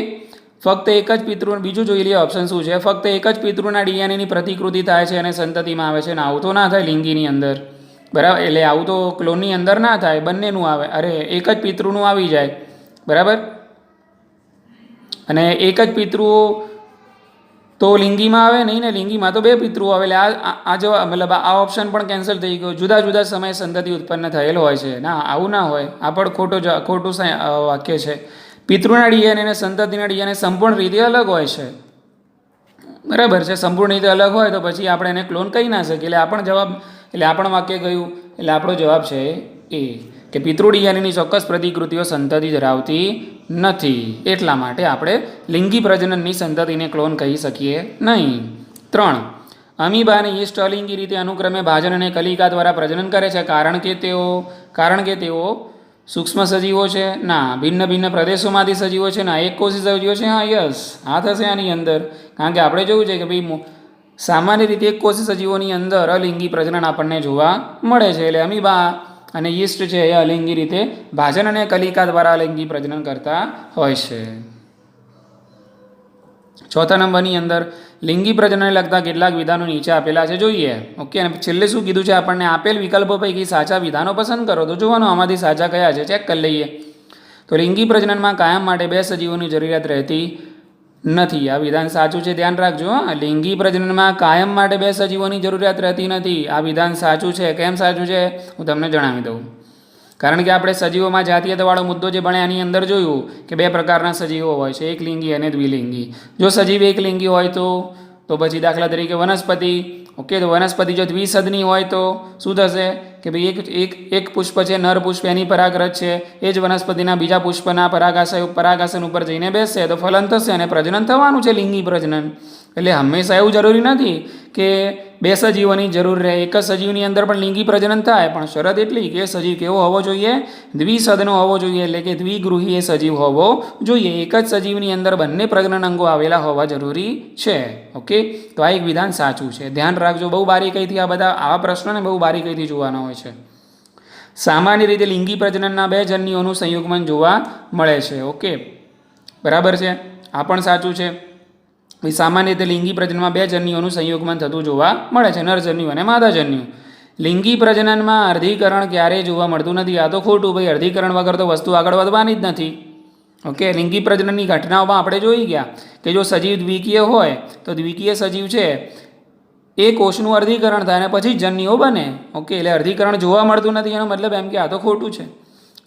ફક્ત એક જ પિતૃ, બીજું જોઈ લઈએ ઓપ્શન શું છે. ફક્ત એક જ પિતૃના ડીએનએની પ્રતિકૃતિ થાય છે અને સંતતિમાં આવે છે અને આવું તો ના થાય લિંગીની અંદર. બરાબર, એટલે આવું તો ક્લોનની અંદર ના થાય, બંનેનું આવે. અરે એક જ પિતૃનું આવી જાય. બરાબર, અને એક જ પિતૃઓ તો લિંગીમાં આવે નહીં ને, લિંગીમાં તો 2 પિતૃઓ આવે. એટલે આ જવાબ મતલબ આ ઓપ્શન પણ કેન્સલ થઈ ગયો. જુદા જુદા સમયે સંતતિ ઉત્પન્ન થયેલ હોય છે. ના, આવું ના હોય. આ પણ ખોટું વાક્ય છે. પિતૃના ડીએનએ અને સંતતિના ડીએનએ સંપૂર્ણ રીતે અલગ હોય છે. બરાબર છે, સંપૂર્ણ રીતે અલગ હોય તો પછી આપણે એને ક્લોન કહી ના શકીએ. એટલે આ પણ વાક્ય ગયું. એટલે આપણો જવાબ છે એ કે પિતૃ ડીએનએની ચોક્કસ પ્રતિકૃતિઓ સંતતિ ધરાવતી નથી એટલા માટે આપણે લિંગી પ્રજનનની સંતતિને ક્લોન કહી શકીએ નહીં. 3, અમીબા અને યીસ્ટ અલિંગી રીતે અનુક્રમે ભાજન અને કલિકા દ્વારા પ્રજનન કરે છે કારણ કે તેઓ સૂક્ષ્મ સજીવો છે. ના, ભિન્ન પ્રદેશોમાંથી સજીવો છે. ના, એકકોષી સજીવો છે. હા, યસ, આ થશે આની અંદર. કારણ કે આપણે જોયું છે કે ભાઈ સામાન્ય રીતે એકકોષી સજીવોની અંદર અલિંગી પ્રજનન આપણને જોવા મળે છે. એટલે અમીબા અને યીસ્ટ છે એ અલિંગી રીતે ભાજન અને કલિકા દ્વારા અલિંગી પ્રજનન કરતા હોય છે. 4થા નંબરની અંદર લિંગી પ્રજનનને લગતા કેટલાક વિધાનો નીચે આપેલા છે જોઈએ. ઓકે, અને છેલ્લે શું કીધું છે આપણને, આપેલ વિકલ્પો પૈકી સાચા વિધાનો પસંદ કરો. તો જોવાનું આમાંથી સાચા કયા છે, ચેક કરી લઈએ. તો લિંગી પ્રજનનમાં કાયમ માટે 2 સજીવોની જરૂરિયાત રહેતી નથી. આ વિધાન સાચું છે, ધ્યાન રાખજો. લિંગી પ્રજનનમાં કાયમ માટે 2 સજીવોની જરૂરિયાત રહેતી નથી. આ વિધાન સાચું છે. કેમ સાચું છે હું તમને જણાવી દઉં. કારણ કે આપણે સજીવોમાં જાતીયતાવાળો મુદ્દો જે ભણ્યા એની અંદર જોયું કે 2 પ્રકારના સજીવો હોય છે, એકલિંગી અને દ્વિલિંગી. જો સજીવ એકલિંગી હોય તો પછી દાખલા તરીકે વનસ્પતિ. ઓકે, તો વનસ્પતિ જો દ્વિસદની હોય તો શું થશે કે ભાઈ એક પુષ્પ છે, નર પુષ્પ એની પરાગરજ છે, એ જ વનસ્પતિના બીજા પુષ્પના પરાગાસન ઉપર જઈને બેસશે તો ફલન થશે અને પ્રજનન થવાનું છે, લિંગી પ્રજનન. એટલે હંમેશા એવું જરૂરી નથી કે બે સજીવોની જરૂર રહે. એક જ સજીવની અંદર પણ લિંગી પ્રજનન થાય, પણ શરત એટલી કે સજીવ કેવો હોવો જોઈએ? દ્વિસદનો હોવો જોઈએ, એટલે કે દ્વિગૃહી સજીવ હોવો જોઈએ. એક જ સજીવની અંદર બંને પ્રજનન અંગો આવેલા હોવા જરૂરી છે. ઓકે, તો આ એક વિધાન સાચું છે. ધ્યાન રાખજો, બહુ બારીકાઈથી આવા પ્રશ્નોને બહુ બારીકાઈથી જોવાના હોય છે. સામાન્ય રીતે લિંગી પ્રજનનના બે જન્યુઓનું સંયુગ્મન જોવા મળે છે. ઓકે, બરાબર છે, આ પણ સાચું છે. સામાન્ય રીતે લિંગી પ્રજનનમાં બે જન્યુઓનું સંયુગ્મન થતું જોવા મળે છે, નરજન્યુ અને માદાજન્યુ. લિંગી પ્રજનનમાં અર્ધીકરણ ક્યારેય જોવા મળતું નથી. આ તો ખોટું ભાઈ, અર્ધીકરણ વગર તો વસ્તુ આગળ વધવાની જ નથી. ઓકે, લિંગી પ્રજનનની ઘટનાઓમાં આપણે જોઈ ગયા કે જો સજીવ દ્વિકીય હોય તો દ્વિકીય સજીવ છે એ કોષનું અર્ધીકરણ થાય અને પછી જન્યુઓ બને. ઓકે, એટલે અર્ધીકરણ જોવા મળતું નથી એનો મતલબ એમ કે આ તો ખોટું છે.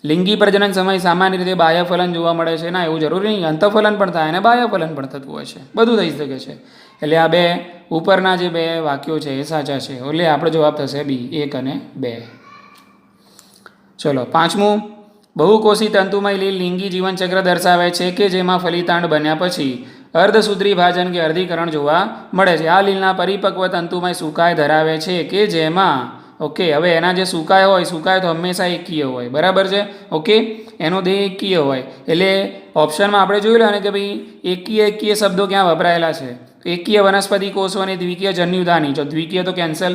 લિંગી પ્રજનન સમય સામાન્ય રીતે બાહ્યફલન જોવા મળે છે. ના, એવું જરૂરી નહીં, અંતઃફલન પણ થાય અને બાહ્યફલન પણ થતું હોય છે, બધું થઈ શકે છે. એટલે આ બે ઉપરના જે બે વાક્યો છે એ સાચા છે. એટલે આપણો જવાબ થશે બી, 1 અને 2. ચલો, પાંચમું, બહુકોષી તંતુમય લીલ લિંગી જીવનચક્ર દર્શાવે છે કે જેમાં ફલિતાંડ બન્યા પછી અર્ધસૂત્રી ભાજન કે અર્ધીકરણ જોવા મળે છે. આ લીલના પરિપક્વ તંતુમય સુકાય ધરાવે છે કે જેમાં, ઓકે, હવે એના જે સુકાય તો હંમેશા એકકીય હોય, બરાબર છે. ઓકે, એનો દેહ એકકીય હોય. એટલે ઓપ્શનમાં આપણે જોઈ લેવાનું કે ભાઈ એકકીય શબ્દો ક્યાં વપરાયેલા છે. એકકીય વનસ્પતિ કોષો અને દ્વિકીય જન્યુધાની. જો દ્વિકીય તો કેન્સલ,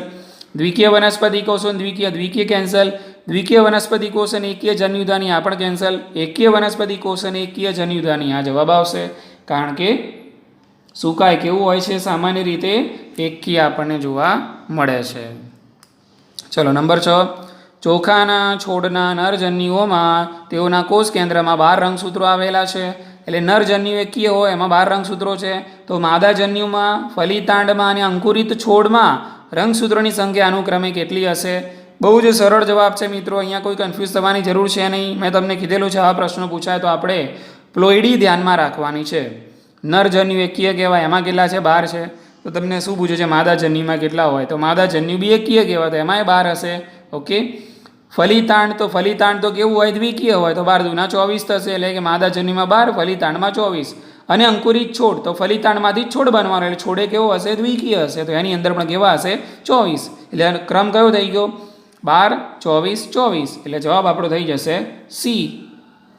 દ્વિકીય વનસ્પતિ કોષો અને દ્વિકીય કેન્સલ, દ્વિકીય વનસ્પતિ કોષ અને એકકીય જન્યુધાની આ પણ કેન્સલ, એકકીય વનસ્પતિ કોષ અને એકકીય જન્યુધાની આ જવાબ આવશે. કારણ કે સુકાય કેવું હોય છે? સામાન્ય રીતે એકકીય આપણને જોવા મળે છે. ચલો, નંબર 6, ચોખાના છોડના નરજન્યુઓમાં તેઓના કોષ કેન્દ્રમાં 12 રંગસૂત્રો આવેલા છે. એટલે નરજન્યુ એકકીય હોય, એમાં 12 રંગસૂત્રો છે. તો માદાજન્યુમાં, ફલિતાંડમાં અને અંકુરિત છોડમાં રંગસૂત્રોની સંખ્યા અનુક્રમે કેટલી હશે? બહુ જ સરળ જવાબ છે મિત્રો, અહીંયા કોઈ કન્ફ્યુઝ થવાની જરૂર છે નહીં. મેં તમને કીધેલું છે, આવા પ્રશ્નો પૂછાય તો આપણે પ્લોઇડી ધ્યાનમાં રાખવાની છે. નરજન્યુ એકકીય કહેવાય, એમાં કેટલા છે? 12 છે. તો તમને શું પૂછે છે? માદાજન્યુમાં કેટલા હોય? તો માદાજન્યુ બી એકકીય કહેવાય, તો એમાંય 12 હશે. ઓકે, ફલિતાંડ તો કેવું હોય? દ્વિકીય હોય, તો 12 દુના 24 થશે. એટલે કે માદાજન્યુમાં 12, ફલિતાંડમાં 24. અને અંકુરિત છોડ, તો ફલિતાંડમાંથી જ છોડ બનવાનો, એટલે છોડે કેવો હશે? દ્વિકીય હશે, તો એની અંદર પણ કેવા હશે? 24. એટલે ક્રમ કયો થઈ ગયો? 12, 24, 24. એટલે જવાબ આપણો થઈ જશે સી.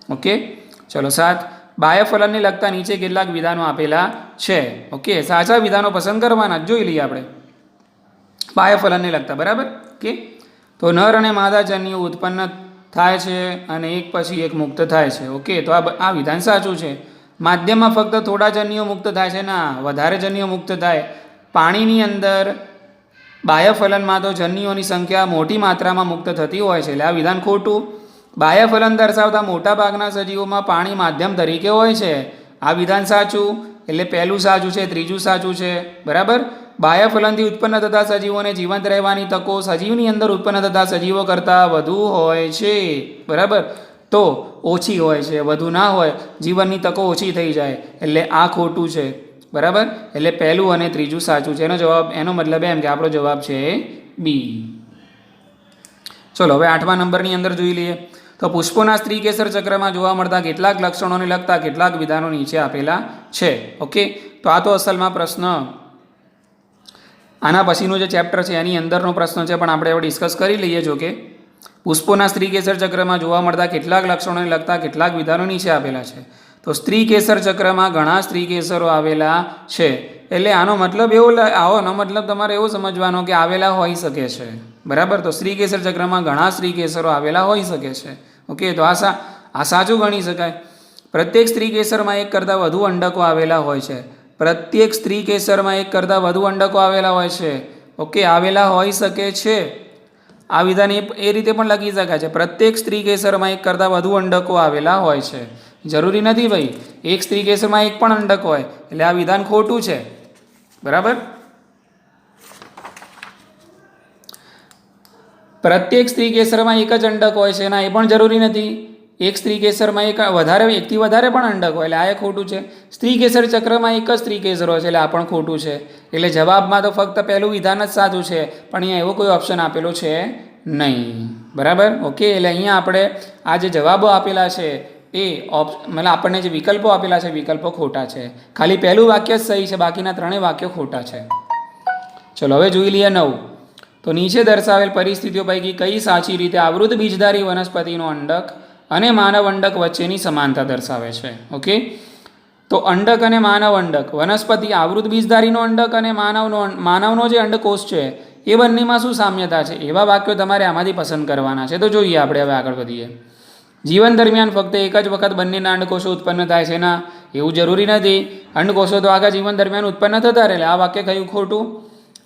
ઓકે, ચલો 7, બાહ્યફલનને લગતા નીચે કેટલાક વિધાનો આપેલા છે. ઓકે, સાચા વિધાનો પસંદ કરવાના, જોઈ લઈએ આપણે બાહ્યફલનને લગતા, બરાબર. ઓકે, તો નર અને માદા જન્યુ ઉત્પન્ન થાય છે અને એક પછી એક મુક્ત થાય છે. ઓકે, તો આ વિધાન સાચું છે. માધ્યમમાં ફક્ત થોડા જન્યુઓ મુક્ત થાય છે? ના, વધારે જન્યુઓ મુક્ત થાય. પાણીની અંદર બાહ્યફલનમાં તો જન્યુઓની સંખ્યા મોટી માત્રામાં મુક્ત થતી હોય છે, એટલે આ વિધાન ખોટું. બાહ્યફલન દર્શાવતા મોટાભાગના સજીવોમાં પાણી માધ્યમ તરીકે હોય છે. આ વિધાન સાચું. એટલે પહેલું સાચું છે, ત્રીજું સાચું છે, બરાબર. બાહ્યફલનથી ઉત્પન્ન થતા સજીવોને જીવંત રહેવાની તકો સજીવની અંદર ઉત્પન્ન થતા સજીવો કરતાં વધુ હોય છે, બરાબર. તો ઓછી હોય છે, વધુ ના હોય, જીવનની તકો ઓછી થઈ જાય, એટલે આ ખોટું છે, બરાબર. એટલે પહેલું અને ત્રીજું સાચું છે. એનો મતલબ એમ કે આપણો જવાબ છે બી. ચલો, હવે 8મા નંબરની અંદર જોઈ લઈએ. તો પુષ્પોના સ્ત્રીકેસર ચક્રમાં જોવા મળતા કેટલાક લક્ષણોને લગતા કેટલાક વિધાનો નીચે આપેલા છે. ઓકે, તો આ તો અસલમાં પ્રશ્ન આના પછીનું જે ચેપ્ટર છે એની અંદરનો પ્રશ્ન છે, પણ આપણે હવે ડિસ્કસ કરી લઈએ. જો કે પુષ્પોના સ્ત્રીકેસર ચક્રમાં જોવા મળતા કેટલાક લક્ષણોને લગતા કેટલાક વિધાનો નીચે આપેલા છે. તો સ્ત્રીકેસર ચક્રમાં ઘણા સ્ત્રીકેસરો આવેલા છે. એટલે આનો મતલબ તમારે એવો સમજવાનો કે આવેલા હોઈ શકે છે, બરાબર. તો સ્ત્રીકેસર ચક્રમાં ઘણા સ્ત્રીકેસરો આવેલા હોઈ શકે છે. ઓકે, તો આ સાચું ગણી શકાય. પ્રત્યેક સ્ત્રીકેસરમાં એક કરતાં વધુ અંડકો આવેલા હોય છે. પ્રત્યેક સ્ત્રીકેસરમાં એક કરતાં વધુ અંડકો આવેલા હોય છે. ઓકે, આવેલા હોઈ શકે છે. આ વિધાન એ રીતે પણ લખી શકાય છે, પ્રત્યેક સ્ત્રીકેસરમાં એક કરતાં વધુ અંડકો આવેલા હોય છે. જરૂરી નથી ભાઈ એક સ્ત્રીકેસરમાં એક પણ અંડક હોય, એટલે આ વિધાન ખોટું છે, બરાબર. પ્રત્યેક સ્ત્રીકેસરમાં એક જ અંડક હોય છે, ના, એ પણ જરૂરી નથી. એક સ્ત્રીકેસરમાં એકથી વધારે પણ અંડક હોય, એટલે આ એ ખોટું છે. સ્ત્રીકેસર ચક્રમાં એક જ સ્ત્રીકેસર હોય છે, એટલે આ પણ ખોટું છે. એટલે જવાબમાં તો ફક્ત પહેલું વિધાન જ સાચું છે, પણ અહીંયા એવો કોઈ ઓપ્શન આપેલો છે નહીં. બરાબર, ઓકે. એટલે અહીંયા આપણે આ જે જવાબો આપેલા છે એ મતલબ આપણને જે વિકલ્પો આપેલા છે વિકલ્પો ખોટા છે. ખાલી પહેલું વાક્ય જ સહી છે, બાકીના ત્રણેય વાક્યો ખોટા છે. ચલો હવે જોઈ લઈએ 9. તો નીચે દર્શાવેલ પરિસ્થિતિઓ પૈકી કઈ સાચી રીતે આવૃત બીજધારી વનસ્પતિનો અંડક અને માનવ અંડક વચ્ચેની સમાનતા દર્શાવે છે? ઓકે, તો અંડક અને માનવ અંડક, વનસ્પતિ આવૃત બીજધારીનો અંડક અને માનવનો જે અંડકોષ છે એ બંનેમાં શું સામ્યતા છે? એવા વાક્યો તમારે આમાંથી પસંદ કરવાના છે. તો જોઈએ આપણે હવે આગળ વધીએ. જીવન દરમિયાન ફક્ત એક જ વખત બંનેના અંડકોષો ઉત્પન્ન થાય છે ના? એવું જરૂરી નથી. અંડકોષો તો આખા જીવન દરમિયાન ઉત્પન્ન થતા રહે. આ વાક્ય કયું ખોટું?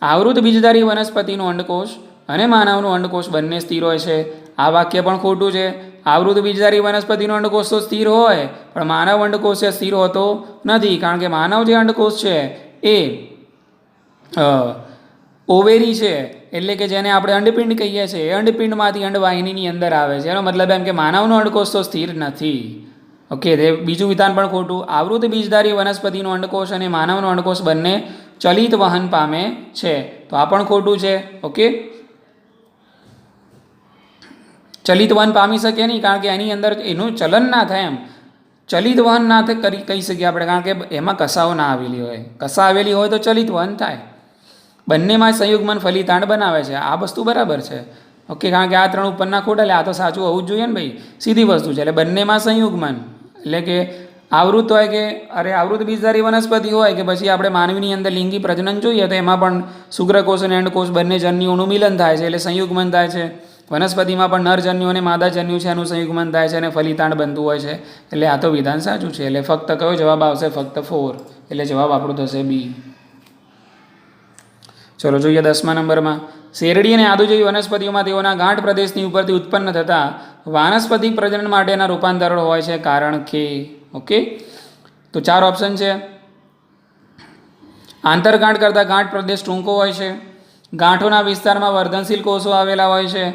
આવૃત બીજધારી વનસ્પતિનો અંડકોષ અને માનવનો અંડકોષ બંને સ્થિર હોય છે. આ વાક્ય પણ ખોટું છે. આવૃત બીજધારી વનસ્પતિનો અંડકોષ તો સ્થિર હોય, પણ માનવ અંડકોષ છે સ્થિર હોતો નથી. કારણ કે માનવ જે અંડકોષ છે એ ઓવેરી છે, એટલે કે જેને આપણે અંડપિંડ કહીએ છીએ, એ અંડપિંડમાંથી અંડવાહિનીની અંદર આવે છે. એનો મતલબ એમ કે માનવનો અંડકોષ તો સ્થિર નથી. ઓકે, તે બીજું વિધાન પણ ખોટું. આવૃત બીજધારી વનસ્પતિનો અંડકોષ અને માનવનો અંડકોષ બંને ચલિત વહન પામે છે. તો આ પણ ખોટું છે. ઓકે, ચલિત વહન પામી શકે નહીં, કારણ કે એની અંદર એનું ચલન ના થાય. એમ ચલિત વહન ના કરી કહી શકીએ આપણે, કારણ કે એમાં કસાઓ ના આવેલી હોય. કસા આવેલી હોય તો ચલિત વહન થાય. બંનેમાં સંયુગ્મન ફલિતાંડ બનાવે છે. આ વસ્તુ બરાબર છે. ઓકે, કારણ કે આ ત્રણ ઉપરના ખોટા, એટલે આ તો સાચું હોવું જ જોઈએ ને ભાઈ, સીધી વસ્તુ છે. એટલે બંનેમાં સંયુગ્મન, એટલે કે આવૃત હોય કે આવૃત બીજધારી વનસ્પતિ હોય કે પછી આપણે માનવીની અંદર લિંગી પ્રજનન જોઈએ તો એમાં પણ શુક્રકોષ અને અંડકોષ બંને જન્યુઓનું મિલન થાય છે, એટલે સંયુગ્મન થાય છે. વનસ્પતિમાં પણ નરજન્યુ અને માદા જન્યુ છે એનું સંયુગ્મન થાય છે અને ફલિતાંડ બનતું હોય છે. એટલે આ તો વિધાન સાચું છે. એટલે ફક્ત કયો જવાબ આવશે? ફક્ત 4. એટલે જવાબ આપણો થશે બી. ચલો જોઈએ 10મા નંબરમાં. શેરડી અને આદુ જેવી વનસ્પતિઓમાં તેઓના ગાંઠ પ્રદેશની ઉપરથી ઉત્પન્ન થતા વાનસ્પતિક પ્રજનન માટેના રૂપાંતરણ હોય છે, કારણ કે. ઓકે, તો 4 ઓપ્શન છે. આંતરગાંઠ કરતાં ગાંઠ પ્રદેશ ટૂંકો હોય છે, ગાંઠોના વિસ્તારમાં વર્ધનશીલ કોષો આવેલા હોય છે,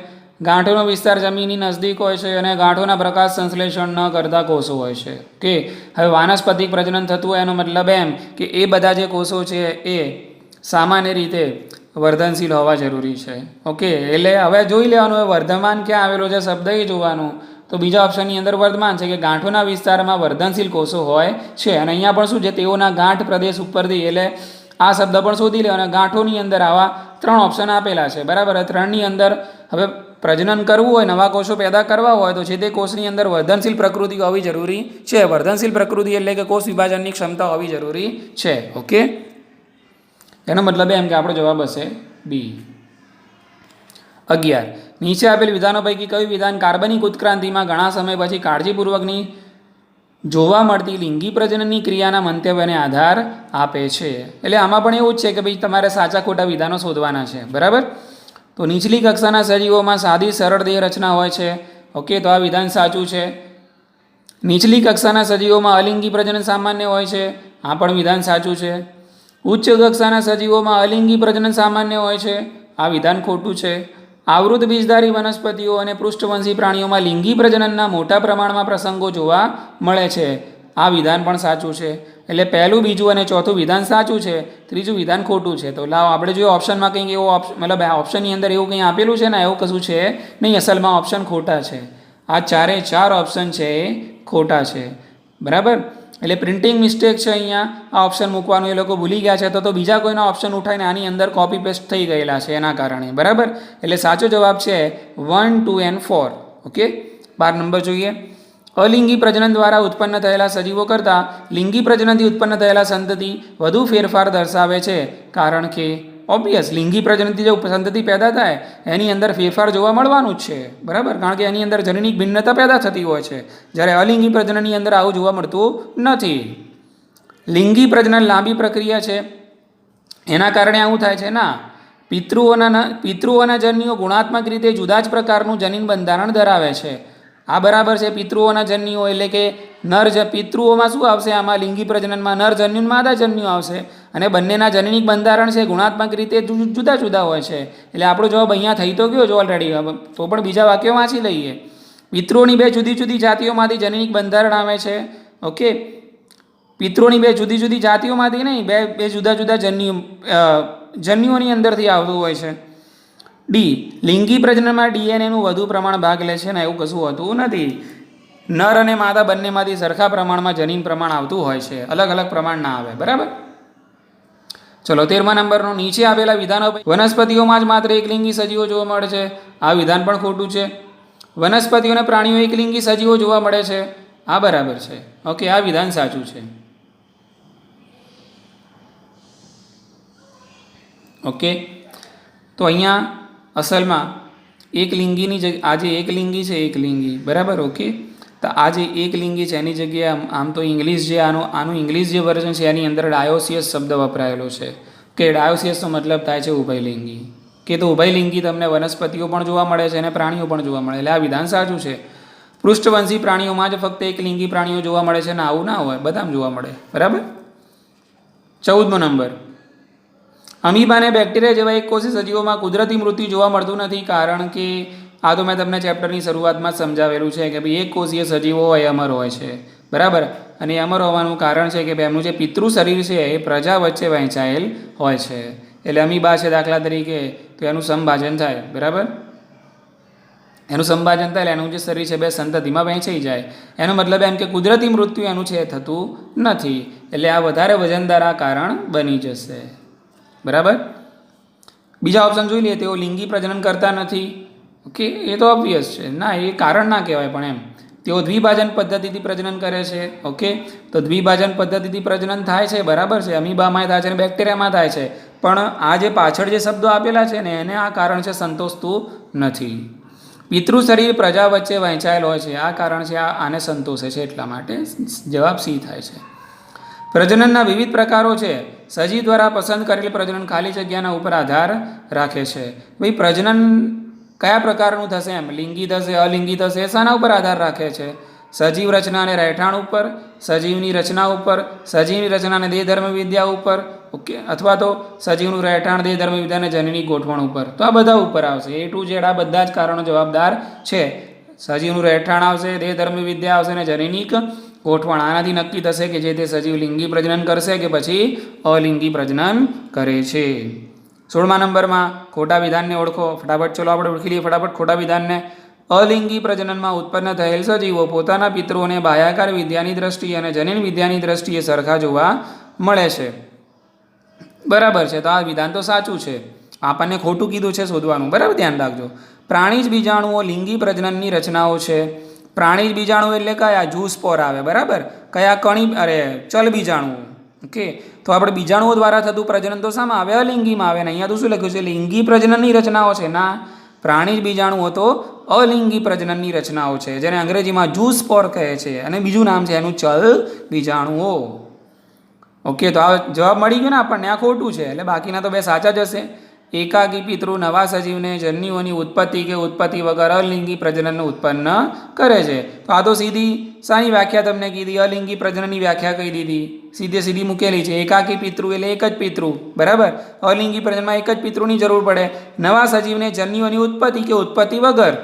ગાંઠોનો વિસ્તાર જમીનની નજદીક હોય છે અને ગાંઠોના પ્રકાશ સંશ્લેષણ ન કરતા કોષો હોય છે. ઓકે, હવે વાનસ્પતિક પ્રજનન થતું હોય એનો મતલબ એમ કે એ બધા જે કોષો છે એ સામાન્ય રીતે વર્ધનશીલ હોવા જરૂરી છે. ઓકે, એટલે હવે જોઈ લેવાનું હોય વર્ધમાન ક્યાં આવેલો છે શબ્દ એ જોવાનું. તો બીજા ઓપ્શનની અંદર વર્ધમાન છે કે ગાંઠોના વિસ્તારમાં વર્ધનશીલ કોષો હોય છે. અને અહીંયા પણ શું છે? તેઓના ગાંઠ પ્રદેશ ઉપરથી, એટલે આ શબ્દ પણ શોધી લે. અને ગાંઠોની અંદર આવા 3 ઓપ્શન આપેલા છે. બરાબર, 3ની અંદર હવે પ્રજનન કરવું હોય, નવા કોષો પેદા કરવા હોય તો છે તે કોષની અંદર વર્ધનશીલ પ્રકૃતિ હોવી જરૂરી છે. વર્ધનશીલ પ્રકૃતિ એટલે કે કોષ વિભાજનની ક્ષમતા હોવી જરૂરી છે. ઓકે, એનો મતલબ એમ કે આપણો જવાબ હશે બી. 11. નીચે આપેલ વિધાનો પૈકી કયું વિધાન કાર્બનિક ઉત્ક્રાંતિમાં ઘણા સમય પછી કાળજીપૂર્વકની જોવા મળતી લિંગી પ્રજનનની ક્રિયાના મંતવ્યને આધાર આપે છે? એટલે આમાં પણ એવું જ છે કે ભાઈ તમારે સાચા ખોટા વિધાનો શોધવાના છે. બરાબર, તો નીચલી કક્ષાના સજીવોમાં સાદી સરળ દેહ રચના હોય છે. ઓકે, તો આ વિધાન સાચું છે. નીચલી કક્ષાના સજીવોમાં અલિંગી પ્રજનન સામાન્ય હોય છે. આ પણ વિધાન સાચું છે. ઉચ્ચ કક્ષાના સજીવોમાં અલિંગી પ્રજનન સામાન્ય હોય છે. આ વિધાન ખોટું છે. આવૃત બીજધારી વનસ્પતિઓ અને પૃષ્ઠવંશી પ્રાણીઓમાં લિંગી પ્રજનનના મોટા પ્રમાણમાં પ્રસંગો જોવા મળે છે. આ વિધાન પણ સાચું છે. એટલે પહેલું, બીજું અને ચોથું વિધાન સાચું છે, ત્રીજું વિધાન ખોટું છે. તો લાવો આપણે જો ઓપ્શનમાં કંઈક એવો મતલબ ઓપ્શનની અંદર એવું કંઈ આપેલું છે ને એવું કશું છે નહીં. અસલમાં ઓપ્શન ખોટા છે. આ 4 ઓપ્શન છે એ ખોટા છે. બરાબર, એટલે પ્રિન્ટિંગ મિસ્ટેક છે. અહીંયા આ ઓપ્શન મૂકવાનું એ લોકો ભૂલી ગયા છે, તો બીજા કોઈના ઓપ્શન ઉઠાવીને આની અંદર કોપી પેસ્ટ થઈ ગયેલા છે એના કારણે. બરાબર, એટલે સાચો જવાબ છે 1, 2 and 4. ઓકે, 12 નંબર જોઈએ. અલિંગી પ્રજનન દ્વારા ઉત્પન્ન થયેલા સજીવો કરતાં લિંગી પ્રજનનથી ઉત્પન્ન થયેલા સંતતિ વધુ ફેરફાર દર્શાવે છે, કારણ કે. ઓબ્વિયસ, લિંગી પ્રજનનથી જે સંતતિ પેદા થાય એની અંદર ફેરફાર જોવા મળવાનું જ છે. બરાબર, કારણ કે એની અંદર જનનિક ભિન્નતા પેદા થતી હોય છે, જ્યારે અલિંગી પ્રજનનની અંદર આવું જોવા મળતું નથી. લિંગી પ્રજનન લાંબી પ્રક્રિયા છે, એના કારણે આવું થાય છે ના. પિતૃઓના જન્યુઓ ગુણાત્મક રીતે જુદા જ પ્રકારનું જનીન બંધારણ ધરાવે છે. આ બરાબર છે. પિતૃઓના જન્યુઓ એટલે કે પિતૃઓમાં શું આવશે? આમાં લિંગી પ્રજનનમાં નરજન્યુ માદા જન્યુ આવશે અને બંનેના જનનિક બંધારણ છે ગુણાત્મક રીતે જુદા જુદા હોય છે. એટલે આપણો જવાબ અહીંયા થઈ તો ગયો છે ઓલરેડી. તો પણ બીજા વાક્યો વાંચી લઈએ. પિતૃઓની 2 જુદી જુદી જાતિઓમાંથી જનનિક બંધારણ આવે છે. ઓકે, પિતૃઓની 2 જુદી જુદી જાતિઓમાંથી નહીં, બે જુદા જુદા જન્યુઓની અંદરથી આવતું હોય છે. ડી, લિંગી પ્રજનનમાં ડીએનએનું વધુ પ્રમાણ ભાગ લે છે ને એવું કશું હોતું નથી. નર અને માદા બંનેમાંથી સરખા પ્રમાણમાં જનીન પ્રમાણ આવતું હોય છે, અલગ અલગ પ્રમાણ ના આવે. બરાબર. ચલો 13મા નંબરનો, નીચે આપેલા વિધાનો વનસ્પતિઓમાં જ માત્ર એકલિંગી સજીવો જોવા મળે છે. આ વિધાન પણ ખોટું છે. વનસ્પતિઓ અને પ્રાણીઓ એકલિંગી સજીવો જોવા મળે છે, આ બરાબર છે. ઓકે, આ વિધાન સાચું છે. ઓકે, તો અહીંયા અસલમાં એકલિંગીની જગ્યા, આ જે એકલિંગી છે, એકલિંગી બરાબર. ઓકે, તો આ જે એકલિંગી છે એની જગ્યાએ આમ તો ઇંગ્લિશ જે આનું ઇંગ્લિશ જે વર્ઝન છે એની અંદર ડાયોસિયસ શબ્દ વપરાયેલો છે. કે ડાયોસિયસનો મતલબ થાય છે ઉભયલિંગી. કે તો ઉભયલિંગી તમને વનસ્પતિઓ પણ જોવા મળે છે અને પ્રાણીઓ પણ જોવા મળે, એટલે આ વિધાન સાચું છે. પૃષ્ઠવંશી પ્રાણીઓમાં જ ફક્ત એકલિંગી પ્રાણીઓ જોવા મળે છે ને આવું ના હોય, બધામાં જોવા મળે. બરાબર. 14મો નંબર, અમીબા અને બેક્ટેરિયા જેવા એકકોષી સજીવોમાં કુદરતી મૃત્યુ જોવા મળતું નથી, કારણ કે આ તો મેં તમને ચેપ્ટરની શરૂઆતમાં જ સમજાવેલું છે કે ભાઈ એકકોષીય સજીવો હોય અમર હોય છે. બરાબર. અને અમર હોવાનું કારણ છે કે ભાઈ એમનું જે પિતૃ શરીર છે એ પ્રજા વચ્ચે વહેંચાયેલ હોય છે. એટલે અમીબા છે દાખલા તરીકે, તો એનું સંભાજન થાય. બરાબર. એનું સંભાજન થાય એટલે એનું જે શરીર છે બે સંતતિમાં વહેંચાઈ જાય. એનો મતલબ એમ કે કુદરતી મૃત્યુ એનું છે થતું નથી, એટલે આ વધારે વજનદાર આ કારણ બની જશે. બરાબર. બીજા ઓપ્શન જોઈ લઈએ. તેઓ લિંગી પ્રજનન કરતા નથી. ઓકે, એ તો ઓબ્વિયસ છે. ના, એ કારણ ના કહેવાય, પણ એમ તેઓ દ્વિભાજન પદ્ધતિથી પ્રજનન કરે છે. ઓકે, તો દ્વિભાજન પદ્ધતિથી પ્રજનન થાય છે, બરાબર છે. અમીબામાં થાય છે અને બેક્ટેરિયામાં થાય છે, પણ આ જે પાછળ જે શબ્દો આપેલા છે ને એને આ કારણ છે સંતોષતું નથી. પિતૃ શરીર પ્રજા વચ્ચે વહેંચાયેલ હોય છે, આ કારણ છે આને સંતોષે છે, એટલા માટે જવાબ સી થાય છે. પ્રજનનના વિવિધ પ્રકારો છે. સજીવ દ્વારા પસંદ કરેલ પ્રજનન ખાલી જગ્યાના ઉપર આધાર રાખે છે. ભાઈ પ્રજનન કયા પ્રકારનું થશે, એમ લિંગી થશે, અલિંગી થશે, શાના ઉપર આધાર રાખે છે? સજીવ રચના અને રહેઠાણ ઉપર, સજીવની રચના ઉપર, સજીવની રચના અને દેહધર્મ વિદ્યા ઉપર, ઓકે, અથવા તો સજીવનું રહેઠાણ, દેહધર્મ વિદ્યા અને જનની ગોઠવણ ઉપર. તો આ બધા ઉપર આવશે. A to Z આ બધા જ કારણો જવાબદાર છે. સજીવનું રહેઠાણ આવશે, દેહધર્મ વિદ્યા આવશે અને જનનિક ગોઠવણ. આનાથી નક્કી થશે કે જે તે સજીવ લિંગી પ્રજનન કરશે કે પછી અલિંગી પ્રજનન કરે છે. 16મા નંબરમાં ખોટા વિધાનને ઓળખો. ફટાફટ ચલો આપણે ઓળખી લઈએ ફટાફટ ખોટા વિધાનને. અલિંગી પ્રજનનમાં ઉત્પન્ન થયેલ સજીવો પોતાના પિતૃઓને બાહ્યાકાર વિદ્યાની દ્રષ્ટિએ અને જનીન વિદ્યાની દ્રષ્ટિએ સરખા જોવા મળે છે. બરાબર છે. તો આ વિધાન તો સાચું છે. આપણને ખોટું કીધું છે શોધવાનું. બરાબર, ધ્યાન રાખજો. પ્રાણીજ બીજાણુઓ લિંગી પ્રજનનની રચનાઓ છે. પ્રાણીજ બીજાણુ એટલે કયા? ઝૂસ્પોર આવે. બરાબર. કયા? ચલ બીજાણુઓ. ઓકે, તો આપણે બીજાણુઓ દ્વારા થતું પ્રજનન તો શામાં આવે? અલિંગીમાં આવે. ને અહીંયા તો શું લખ્યું છે? લિંગી પ્રજનનની રચનાઓ છે. ના, પ્રાણીજ બીજાણુઓ તો અલિંગી પ્રજનનની રચનાઓ છે, જેને અંગ્રેજીમાં ઝૂસ્પોર કહે છે, અને બીજું નામ છે એનું ચલ બીજાણુઓ. ઓકે, તો આ જવાબ મળી ગયો ને આપણને. આ ખોટું છે, એટલે બાકીના તો બે સાચા જ હશે. એકાકી પિતૃ નવા સજીવને જન્યુઓની ઉત્પત્તિ કે ઉત્પત્તિ વગર અલિંગી પ્રજનન ઉત્પન્ન કરે છે. તો આ તો સીધી શાની વ્યાખ્યા તમને કીધી? અલિંગી પ્રજનનની વ્યાખ્યા કહી દીધી. સીધી મૂકેલી છે. એકાકી પિતૃ એટલે એક જ પિતૃ. બરાબર. અલિંગી પ્રજનનમાં એક જ પિતૃની જરૂર પડે. નવા સજીવને જન્યુઓની ઉત્પત્તિ કે ઉત્પત્તિ વગર,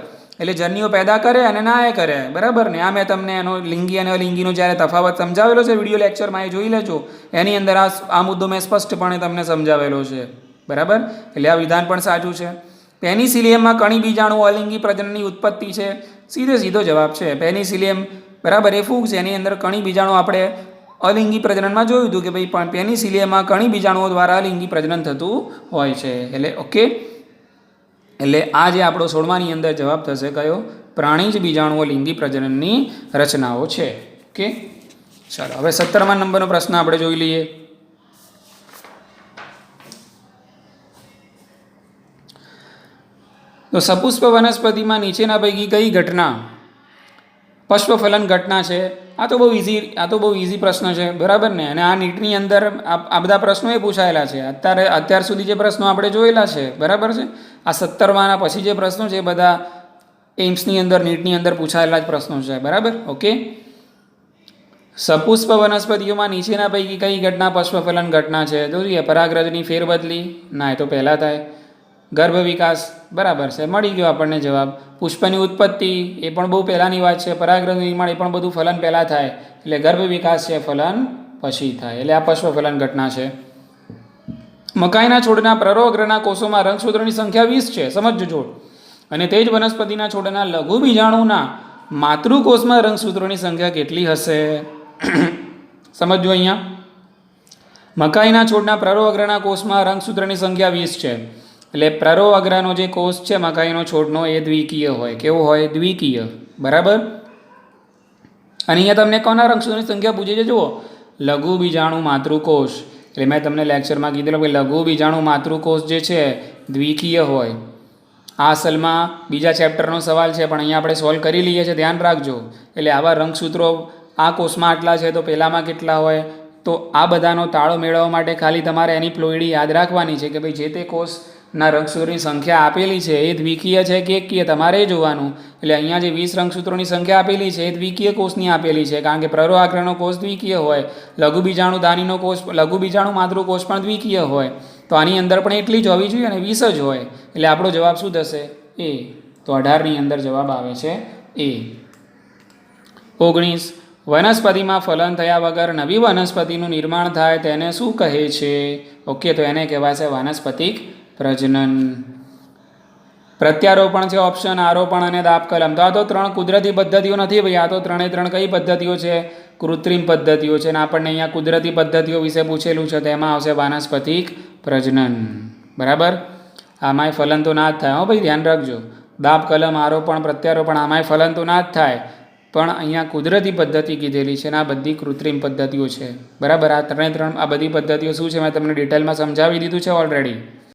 એટલે જન્યુઓ પેદા કરે અને ના એ કરે. બરાબર ને. આ મેં તમને એનો લિંગી અને અલિંગીનો જ્યારે તફાવત સમજાવેલો છે વિડીયો લેક્ચરમાં, એ જોઈ લેજો. એની અંદર આ મુદ્દો મેં સ્પષ્ટપણે તમને સમજાવેલો છે. બરાબર. એટલે આ વિધાન પણ સાચું છે. પેનિસિલિયમમાં કણી બીજાણુ અલિંગી પ્રજનનની ઉત્પત્તિ છે. સીધો જવાબ છે પેનિસિલિયમ. બરાબર. એ ફૂગ છે, એની અંદર કણી બીજાણુ આપણે અલિંગી પ્રજનનમાં જોયું હતું કે ભાઈ પણ પેનિસિલિયમમાં કણી બીજાણુઓ દ્વારા અલિંગી પ્રજનન થતું હોય છે. એટલે ઓકે, એટલે આ જે આપણો 16માની અંદર જવાબ થશે કયો? પ્રાણીજ બીજાણુઓ લિંગી પ્રજનનની રચનાઓ છે. ઓકે, ચાલો હવે 17મા નંબરનો પ્રશ્ન આપણે જોઈ લઈએ. તો સપુષ્પ વનસ્પતિમાં નીચેના પૈકી કઈ ઘટના પશ્વફલન ઘટના છે? આ તો બહુ ઇઝી પ્રશ્ન છે. બરાબર ને. અને આ નીટની અંદર આ બધા પ્રશ્નો એ પૂછાયેલા છે. અત્યાર સુધી જે પ્રશ્નો આપણે જોયેલા છે, બરાબર છે, આ 17માના પછી જે પ્રશ્નો છે એ બધા એમ્સની અંદર, નીટની અંદર પૂછાયેલા જ પ્રશ્નો છે. બરાબર. ઓકે, સપુષ્પ વનસ્પતિઓમાં નીચેના પૈકી કઈ ઘટના પશ્વફલન ઘટના છે? તો જોઈએ, પરાગરજની ફેરબદલી. ના, એ તો પહેલાં થાય. ગર્ભ વિકાસ. બરાબર છે, મળી ગયો આપણને જવાબ. પુષ્પની ઉત્પત્તિ, એ પણ બહુ પહેલાંની વાત છે. પરાગરજ નિર્માણ, એ પણ બધું ફલન પહેલાં થાય. એટલે ગર્ભ વિકાસ છે, ફલન પછી થાય. એટલે આ પશ્વફલન ઘટના છે. મકાઈના છોડના પ્રરોઅગ્રના કોષોમાં રંગસૂત્રોની સંખ્યા 20 છે, સમજજો જોડ. અને તે જ વનસ્પતિના છોડના લઘુ બીજાણુના માતૃકોષમાં રંગસૂત્રોની સંખ્યા કેટલી હશે? સમજજો અહીંયા. મકાઈના છોડના પ્રરોઅગ્રના કોષમાં રંગસૂત્રની સંખ્યા 20 છે. એટલે પ્રરોઅગ્રનો જે કોષ છે મકાઈનો છોડનો એ દ્વિકીય હોય. કેવો હોય? દ્વિકીય. બરાબર. અને અહીંયા તમને કોના રંગસૂત્રોની સંખ્યા પૂછે છે? જુઓ, લઘુ બીજાણુ માતૃકોષ. એટલે મેં તમને લેક્ચરમાં કીધેલું કે લઘુ બીજાણુ માતૃકોષ જે છે દ્વિકીય હોય. આ અસલમાં બીજા ચેપ્ટરનો સવાલ છે, પણ અહીંયા આપણે સોલ્વ કરી લઈએ છીએ, ધ્યાન રાખજો. એટલે આવા રંગસૂત્રો આ કોષમાં આટલા છે તો પેલામાં કેટલા હોય, તો આ બધાનો તાળો મેળવવા માટે ખાલી તમારે એની પ્લોઈડી યાદ રાખવાની છે કે ભાઈ જે તે કોષના રંગસૂત્રોની સંખ્યા આપેલી છે એ દ્વિકીય છે કે એકકીય, તમારે જોવાનું. એટલે અહીંયા જે 20 રંગસૂત્રોની સંખ્યા આપેલી છે એ દ્વિકીય કોષની આપેલી છે, કારણ કે પ્રરોઆગ્રહનો કોષ દ્વિકીય હોય, લઘુ બીજાણુ ધાનીનો કોષ, લઘુ બીજાણુ માતૃકોષ પણ દ્વિકીય હોય. તો આની અંદર પણ એટલી જ હોવી જોઈએ અને 20 જ હોય. એટલે આપણો જવાબ શું થશે? એ. તો 18ની અંદર જવાબ આવે છે એ. 19. વનસ્પતિમાં ફલન થયા વગર નવી વનસ્પતિનું નિર્માણ થાય તેને શું કહે છે? ઓકે, તો એને કહેવાય છે વાનસ્પતિક પ્રજનન. પ્રત્યારોપણ છે ઓપ્શન, આરોપણ અને દાબકલમ. તો આ તો 3 કુદરતી પદ્ધતિઓ નથી ભાઈ, આ તો 3 કઈ પદ્ધતિઓ છે? કૃત્રિમ પદ્ધતિઓ છે. અને આપણને અહીંયા કુદરતી પદ્ધતિઓ વિશે પૂછેલું છે, તેમાં આવશે વાનસ્પતિક પ્રજનન. બરાબર. આમાંય ફલન તો ના જ થાય હો ભાઈ, ધ્યાન રાખજો. દાબકલમ, આરોપણ, પ્રત્યારોપણ આમાંય ફલન તો ના જ થાય, પણ અહીંયા કુદરતી પદ્ધતિ કીધેલી છે અને આ બધી કૃત્રિમ પદ્ધતિઓ છે. બરાબર. આ 3 આ બધી પદ્ધતિઓ શું છે મેં તમને ડિટેલમાં સમજાવી દીધું છે ઓલરેડી.